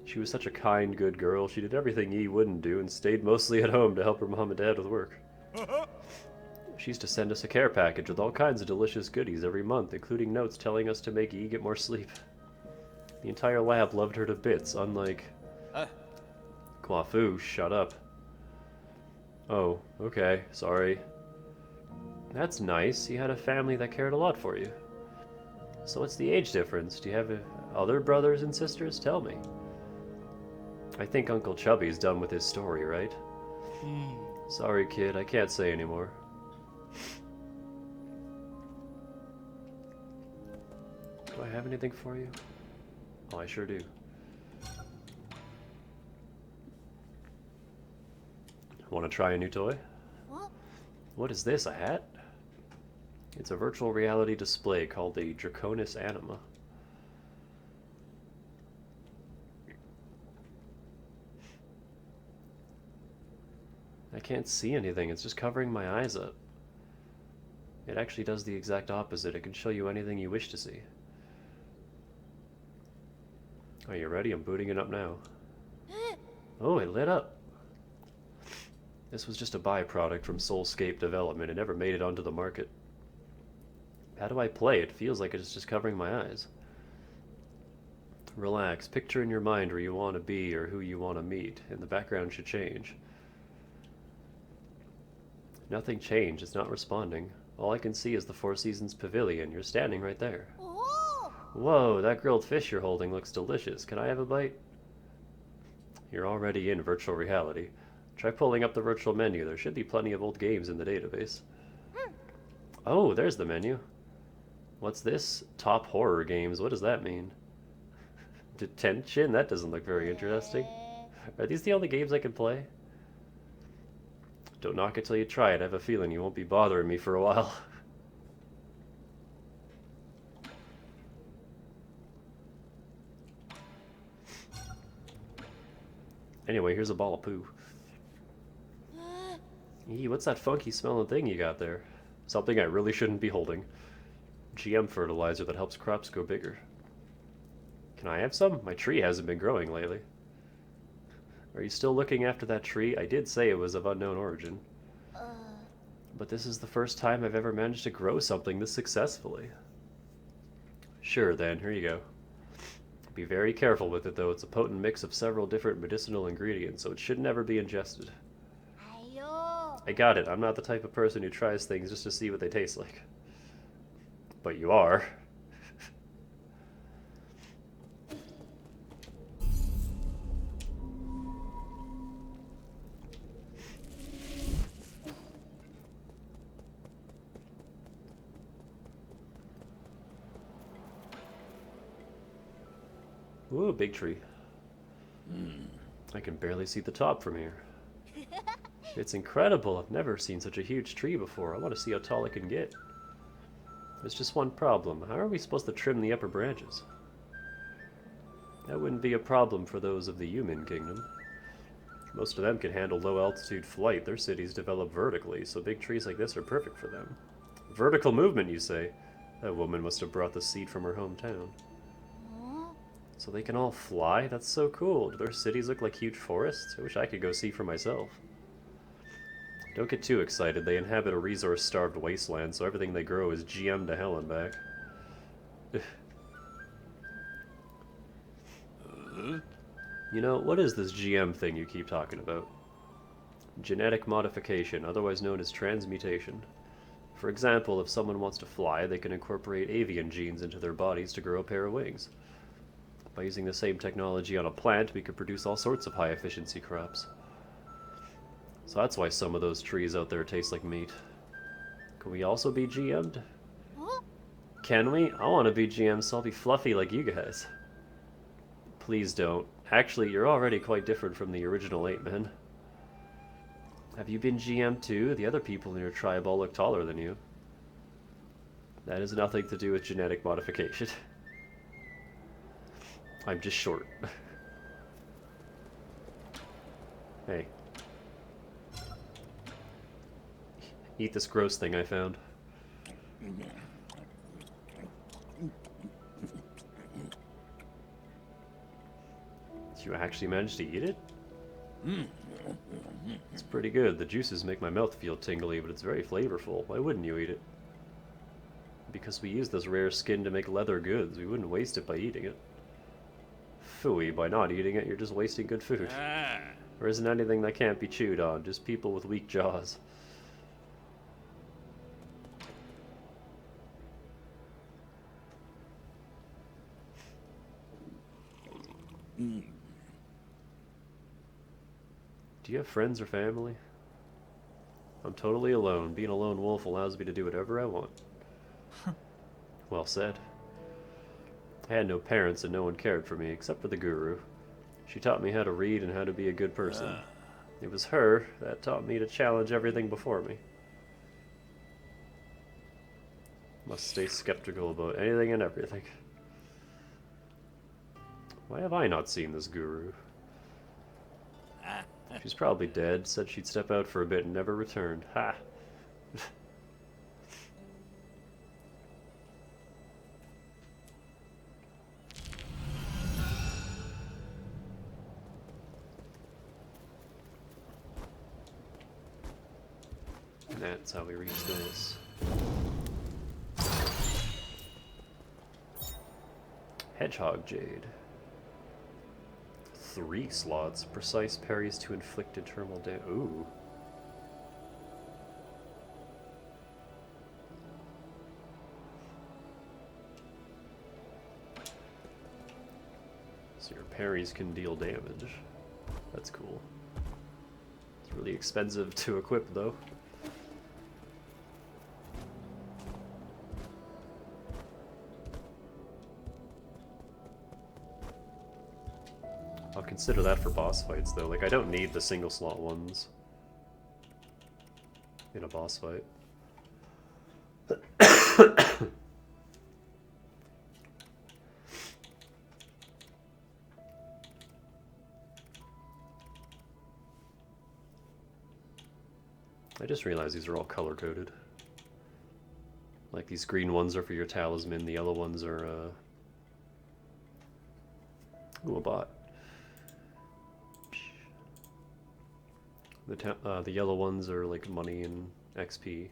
She was such a kind, good girl. She did everything Yi wouldn't do and stayed mostly at home to help her mom and dad with work. She used to send us a care package with all kinds of delicious goodies every month, including notes telling us to make Yi get more sleep. The entire lab loved her to bits, unlike... Guafu, shut up. Oh, okay, sorry. That's nice. You had a family that cared a lot for you. So what's the age difference? Do you have other brothers and sisters? Tell me. I think Uncle Chubby's done with his story, right? Sorry, kid, I can't say anymore. Do I have anything for you? Oh, I sure do. Want to try a new toy? What? What is this, a hat? It's a virtual reality display called the Draconis Anima. I can't see anything, it's just covering my eyes up. It actually does the exact opposite. It can show you anything you wish to see. Are you ready? I'm booting it up now. Oh, it lit up. This was just a byproduct from Soulscape development. It never made it onto the market. How do I play? It feels like it's just covering my eyes. Relax. Picture in your mind where you want to be or who you want to meet, and the background should change. Nothing changed. It's not responding. All I can see is the Four Seasons Pavilion. You're standing right there. Oh! Whoa, that grilled fish you're holding looks delicious. Can I have a bite? You're already in virtual reality. Try pulling up the virtual menu. There should be plenty of old games in the database. Oh, there's the menu. What's this? Top horror games. What does that mean? Detention? That doesn't look very interesting. Are these the only games I can play? Don't knock it till you try it. I have a feeling you won't be bothering me for a while. Anyway, here's a ball of poo. Eee, what's that funky smelling thing you got there? Something I really shouldn't be holding. GM fertilizer that helps crops grow bigger. Can I have some? My tree hasn't been growing lately. Are you still looking after that tree? I did say it was of unknown origin. But this is the first time I've ever managed to grow something this successfully. Sure then, here you go. Be very careful with it though. It's a potent mix of several different medicinal ingredients, so it should never be ingested. I got it. I'm not the type of person who tries things just to see what they taste like. But you are. Ooh, big tree. I can barely see the top from here. It's incredible. I've never seen such a huge tree before. I want to see how tall it can get. There's just one problem. How are we supposed to trim the upper branches? That wouldn't be a problem for those of the human kingdom. Most of them can handle low-altitude flight. Their cities develop vertically, so big trees like this are perfect for them. Vertical movement, you say? That woman must have brought the seed from her hometown. So they can all fly? That's so cool. Do their cities look like huge forests? I wish I could go see for myself. Don't get too excited. They inhabit a resource-starved wasteland, so everything they grow is GM to hell and back. You know, what is this GM thing you keep talking about? Genetic modification, otherwise known as transmutation. For example, if someone wants to fly, they can incorporate avian genes into their bodies to grow a pair of wings. By using the same technology on a plant, we could produce all sorts of high-efficiency crops. So that's why some of those trees out there taste like meat. Can we also be GM'd? Can we? I want to be GM'd so I'll be fluffy like you guys. Please don't. Actually, you're already quite different from the original 8 men. Have you been GM too? The other people in your tribe all look taller than you. That has nothing to do with genetic modification. I'm just short. Hey. Eat this gross thing I found. You actually managed to eat it? It's pretty good. The juices make my mouth feel tingly, but it's very flavorful. Why wouldn't you eat it? Because we use this rare skin to make leather goods. We wouldn't waste it by eating it. Phooey, by not eating it, you're just wasting good food. There isn't anything that can't be chewed on, just people with weak jaws. Do you have friends or family? I'm totally alone. Being a lone wolf allows me to do whatever I want. Well said. I had no parents and no one cared for me, except for the guru. She taught me how to read and how to be a good person. It was her that taught me to challenge everything before me. Must stay skeptical about anything and everything. Why have I not seen this guru? She's probably dead, said she'd step out for a bit and never returned. Ha! And that's how we reach this. Hedgehog Jade. 3 slots. Precise parries to inflict internal damage. Ooh. So your parries can deal damage. That's cool. It's really expensive to equip though. I'll consider that for boss fights, though. Like, I don't need the single slot ones in a boss fight. I just realized these are all color-coded. Like, these green ones are for your talisman, the yellow ones are, Ooh, a bot. The yellow ones are like money and XP.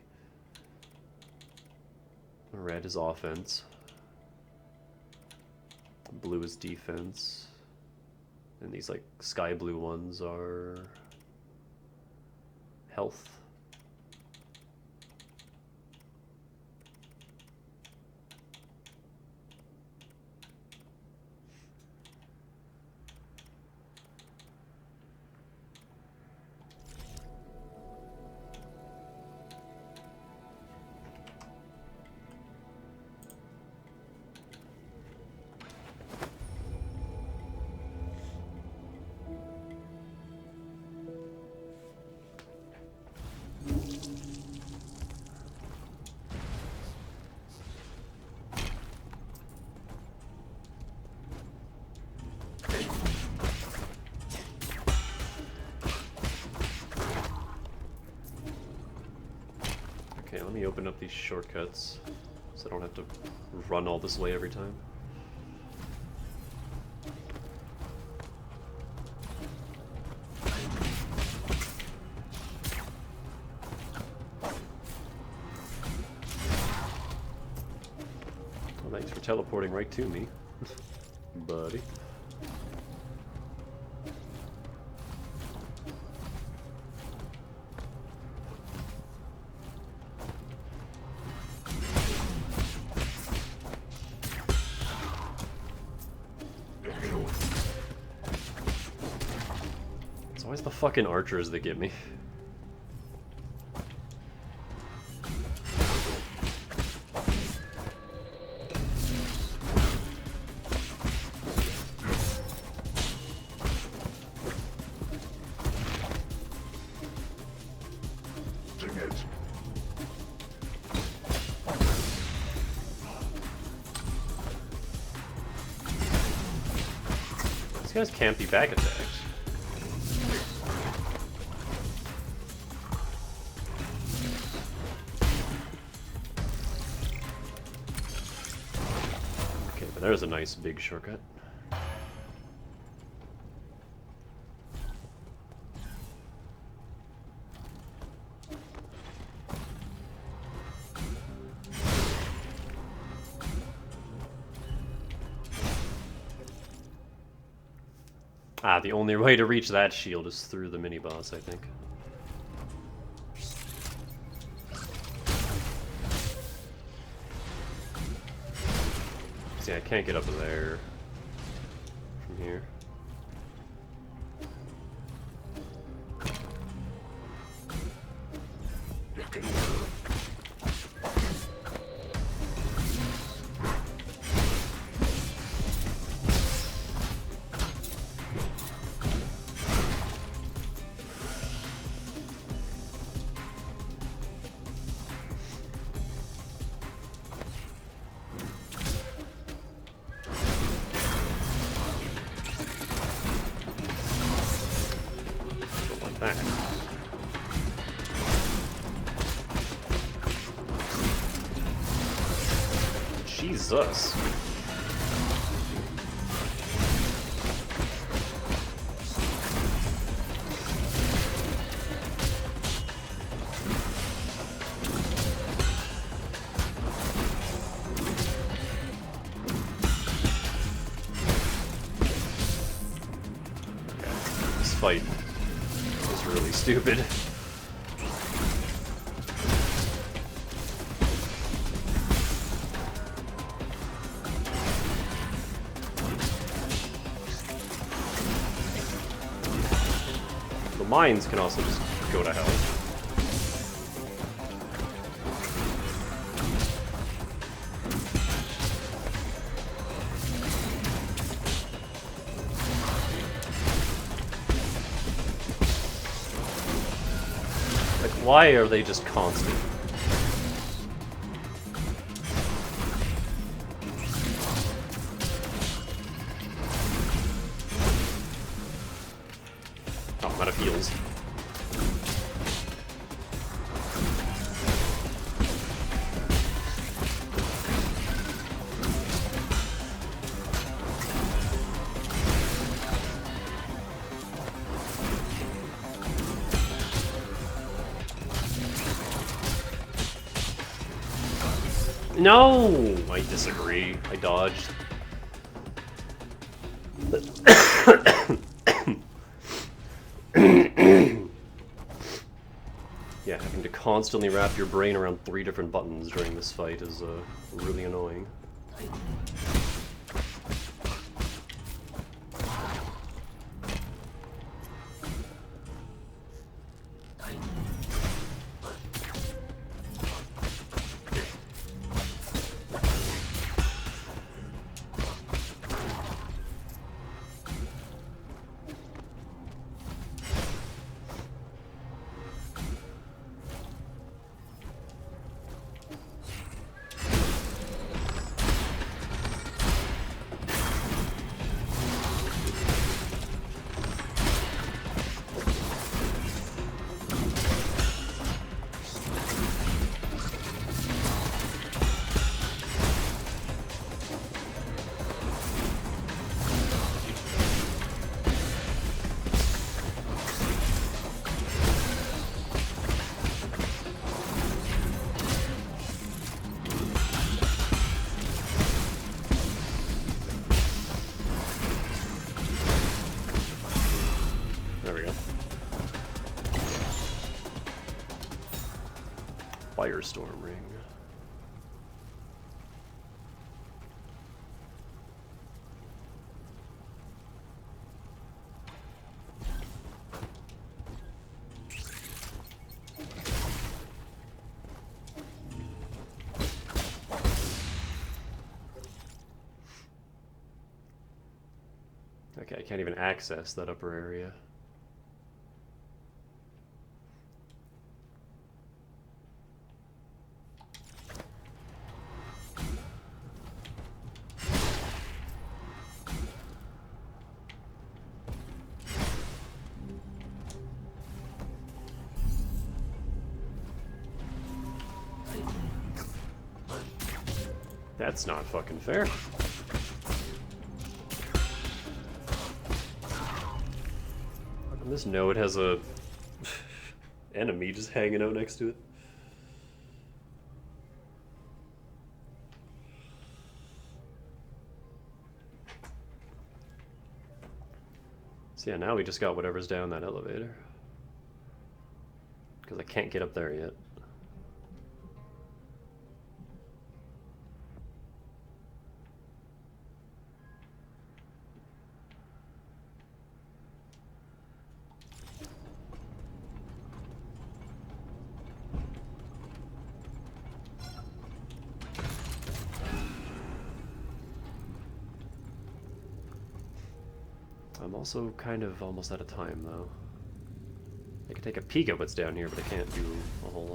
Red is offense. Blue is defense. And these like sky blue ones are health. Okay, let me open up these shortcuts so I don't have to run all this way every time. Well, thanks for teleporting right to me, buddy. It's always the fucking archers that get me. These guys can't be back attacks. Okay, but there's a nice big shortcut. Ah, the only way to reach that shield is through the mini-boss, I think. See, I can't get up there from here. That. Jesus. This fight is really stupid. The mines can also just go to hell. Like, why are they just constant? Oh, I'm out of heals. No! I disagree. I dodged. Yeah, having to constantly wrap your brain around 3 different buttons during this fight is really annoying. There we go. Firestorm ring. Okay, I can't even access that upper area. That's not fucking fair. And this node has a enemy just hanging out next to it. So yeah, now we just got whatever's down that elevator. Because I can't get up there yet. I'm also kind of almost out of time, though. I can take a peek at what's down here, but I can't do a whole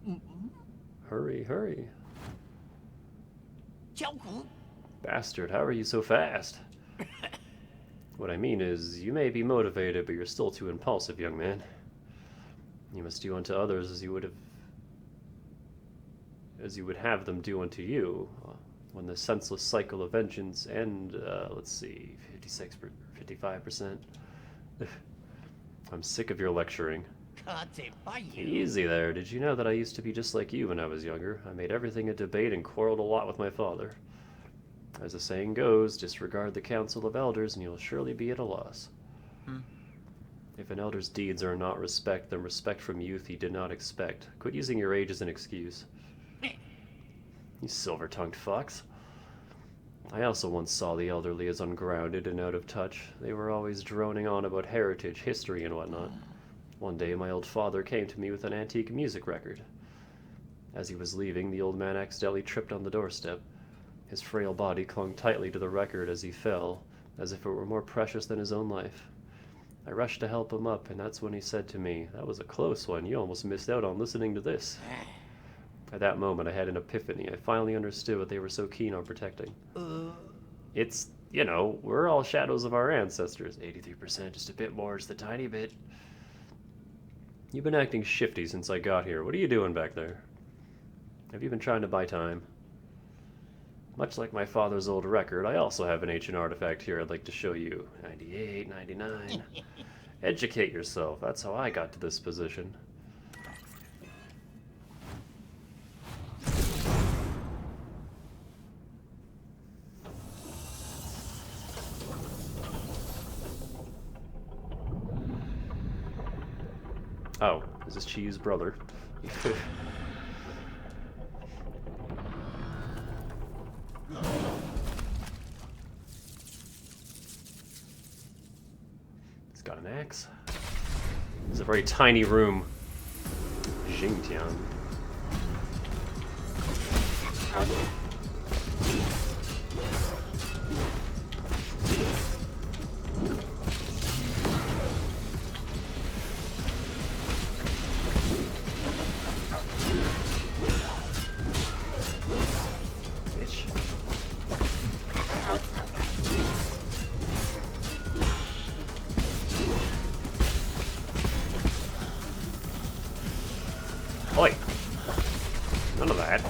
lot. Hurry, hurry. 焦骨 Bastard, how are you so fast? What I mean is, you may be motivated, but you're still too impulsive, young man. You must do unto others as you would have them do unto you. When the senseless cycle of vengeance and, let's see, 55%. I'm sick of your lecturing. 可这把油 Easy there. Did you know that I used to be just like you when I was younger? I made everything a debate and quarreled a lot with my father. As the saying goes, disregard the council of elders and you'll surely be at a loss. If an elder's deeds are not respect, then respect from youth he did not expect. Quit using your age as an excuse. You silver-tongued fox. I also once saw the elderly as ungrounded and out of touch. They were always droning on about heritage, history, and whatnot. One day my old father came to me with an antique music record. As he was leaving, the old man accidentally tripped on the doorstep. His frail body clung tightly to the record as he fell, as if it were more precious than his own life. I rushed to help him up, and that's when he said to me, "That was a close one. You almost missed out on listening to this." At that moment, I had an epiphany. I finally understood what they were so keen on protecting. It's, you know, we're all shadows of our ancestors. 83%, just a bit more, just a tiny bit. You've been acting shifty since I got here. What are you doing back there? Have you been trying to buy time? Much like my father's old record, I also have an ancient artifact here I'd like to show you. 98, 99. Educate yourself. That's how I got to this position. Oh, is this Chi's brother? He's got an axe. It's a very tiny room. Xingtian. Oi! None of that.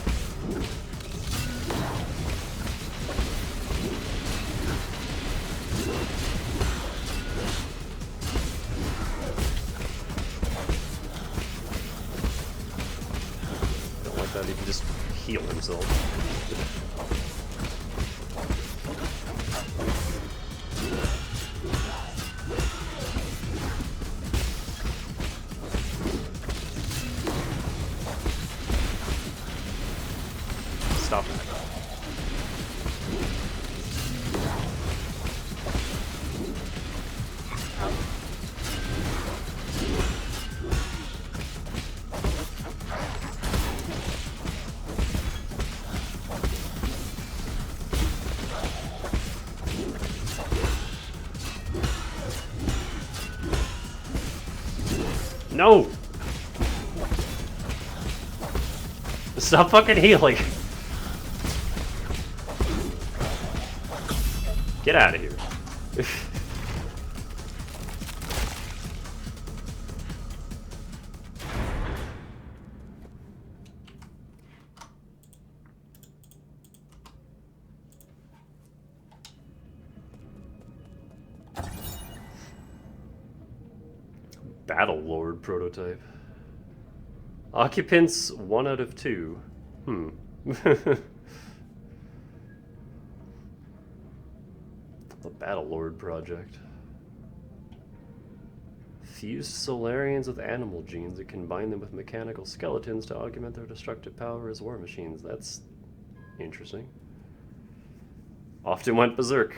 Don't like that he can just heal himself. Stop it. No! Stop fucking healing! Get out of here. Battle Lord prototype. Occupants 1 out of 2. The Battle Lord project. Fuse Solarians with animal genes and combine them with mechanical skeletons to augment their destructive power as war machines. That's interesting. Often went berserk.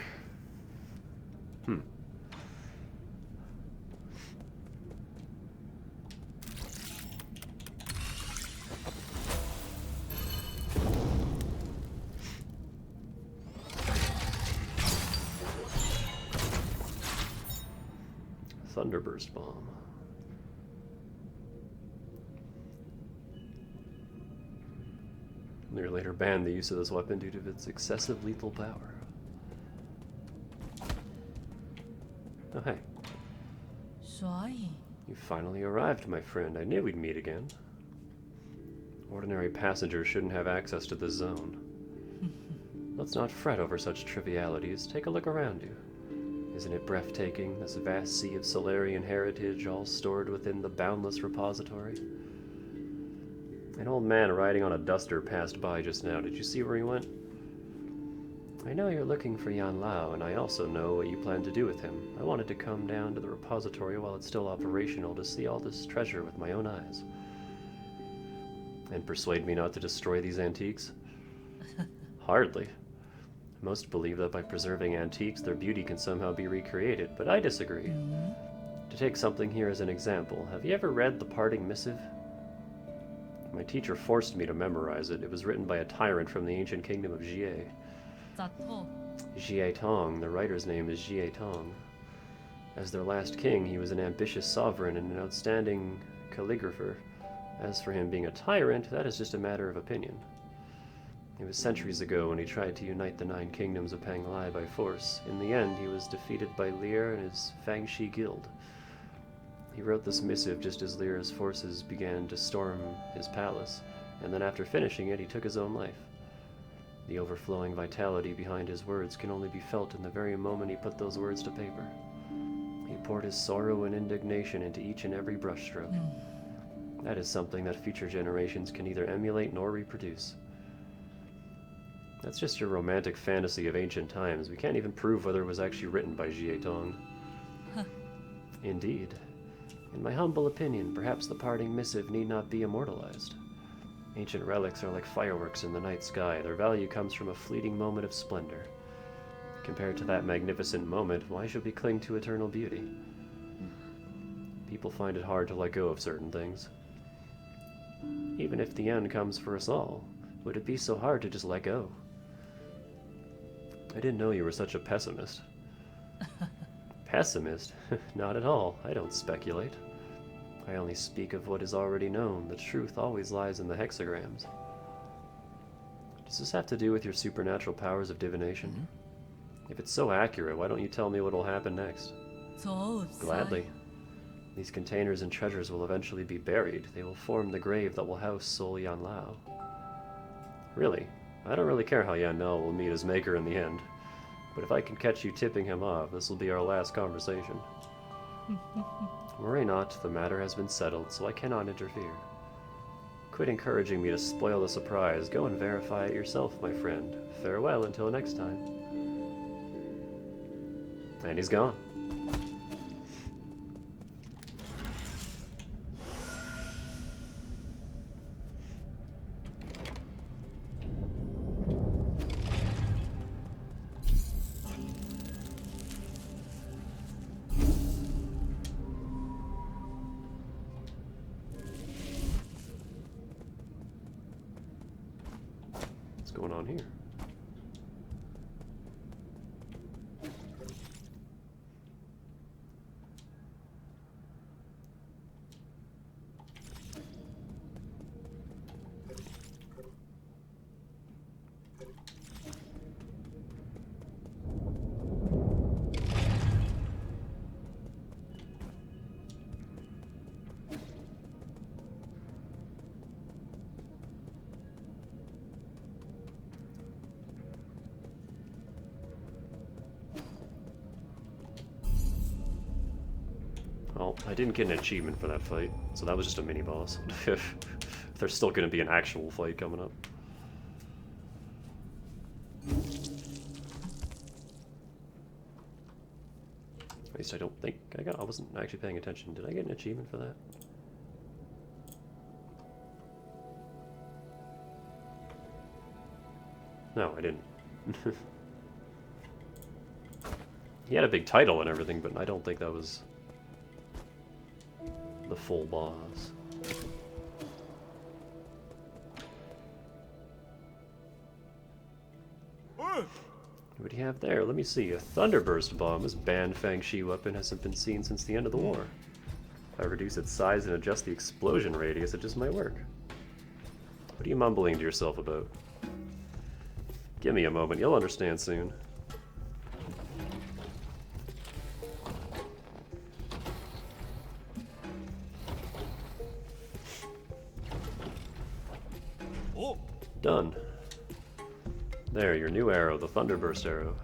Hmm. Thunderburst Bomb. They later banned the use of this weapon due to its excessive lethal power. Oh, hey. 所以 You finally arrived, my friend. I knew we'd meet again. Ordinary passengers shouldn't have access to this zone. Let's not fret over such trivialities. Take a look around you. Isn't it breathtaking, this vast sea of Solarian heritage all stored within the boundless repository? An old man riding on a duster passed by just now. Did you see where he went? I know you're looking for Yan Lao, and I also know what you plan to do with him. I wanted to come down to the repository while it's still operational to see all this treasure with my own eyes. And persuade me not to destroy these antiques? Hardly. Most believe that by preserving antiques, their beauty can somehow be recreated, but I disagree. To take something here as an example, have you ever read The Parting Missive? My teacher forced me to memorize it. It was written by a tyrant from the ancient kingdom of Jie. 咋透 Jie Tong, the writer's name is Jie Tong. As their last king, he was an ambitious sovereign and an outstanding calligrapher. As for him being a tyrant, that is just a matter of opinion. It was centuries ago when he tried to unite the 9 kingdoms of Panglai by force. In the end, he was defeated by Lear and his Fangshi guild. He wrote this missive just as Lear's forces began to storm his palace, and then after finishing it, he took his own life. The overflowing vitality behind his words can only be felt in the very moment he put those words to paper. He poured his sorrow and indignation into each and every brushstroke. That is something that future generations can neither emulate nor reproduce. That's just your romantic fantasy of ancient times. We can't even prove whether it was actually written by Jie Tong. Indeed. In my humble opinion, perhaps the parting missive need not be immortalized. Ancient relics are like fireworks in the night sky. Their value comes from a fleeting moment of splendor. Compared to that magnificent moment, why should we cling to eternal beauty? People find it hard to let go of certain things. Even if the end comes for us all, would it be so hard to just let go? I didn't know you were such a pessimist. Pessimist? Not at all. I don't speculate. I only speak of what is already known. The truth always lies in the hexagrams. Does this have to do with your supernatural powers of divination? If it's so accurate, why don't you tell me what will happen next? 走 Gladly. These containers and treasures will eventually be buried. They will form the grave that will house Sol Yan Lao. Really? I don't really care how Yan Lao will meet his maker in the end. But if I can catch you tipping him off, this will be our last conversation. Worry not, the matter has been settled, so I cannot interfere. Quit encouraging me to spoil the surprise. Go and verify it yourself, my friend. Farewell until next time. And he's gone. What's going on here? Well, I didn't get an achievement for that fight, so that was just a mini-boss. If there's still going to be an actual fight coming up. least I don't think I got. I wasn't actually paying attention. Did I get an achievement for that? No, I didn't. He had a big title and everything, but I don't think that was the full boss. What do you have there? Let me see. A Thunderburst Bomb. This banned Fang Shi weapon hasn't been seen since the end of the war. If I reduce its size and adjust the explosion radius, it just might work. What are you mumbling to yourself about? Give me a moment, you'll understand soon. Oh. Done. There, your new arrow, the Thunderburst arrow.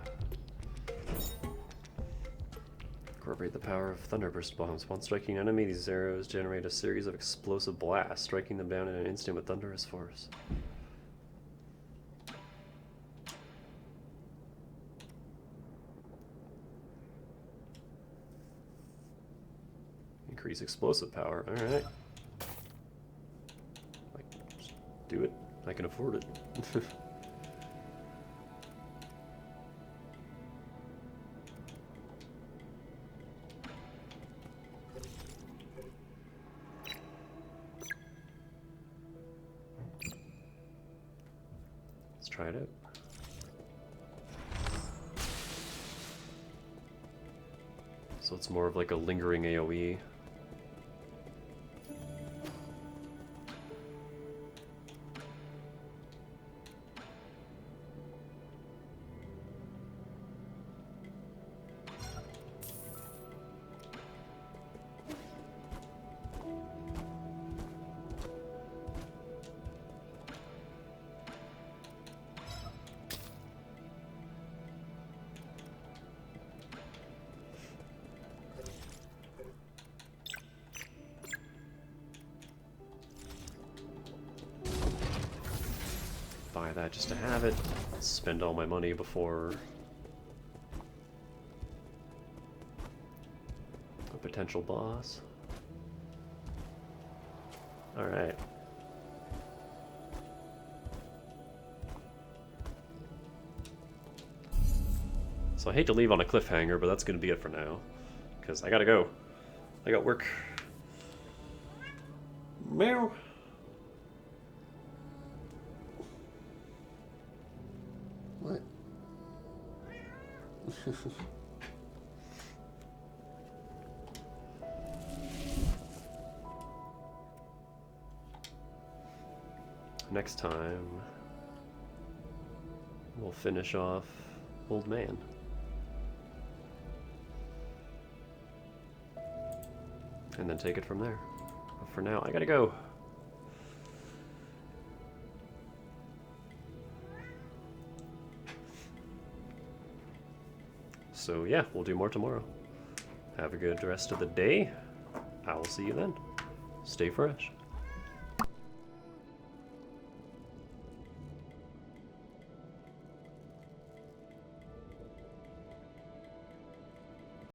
Incorporate the power of Thunderburst bombs. Once striking an enemy, these arrows generate a series of explosive blasts, striking them down in an instant with thunderous force. Increase explosive power. Alright. Just do it. I can afford it. Let's try it out. So it's more of like a lingering AoE. Buy that just to have it. Spend all my money before a potential boss. Alright. So I hate to leave on a cliffhanger, but that's going to be it for now. Because I gotta go. I got work. Meow. What? Next time, we'll finish off Old Man. And then take it from there. But for now, I gotta go. So yeah, we'll do more tomorrow. Have a good rest of the day. I will see you then. Stay fresh.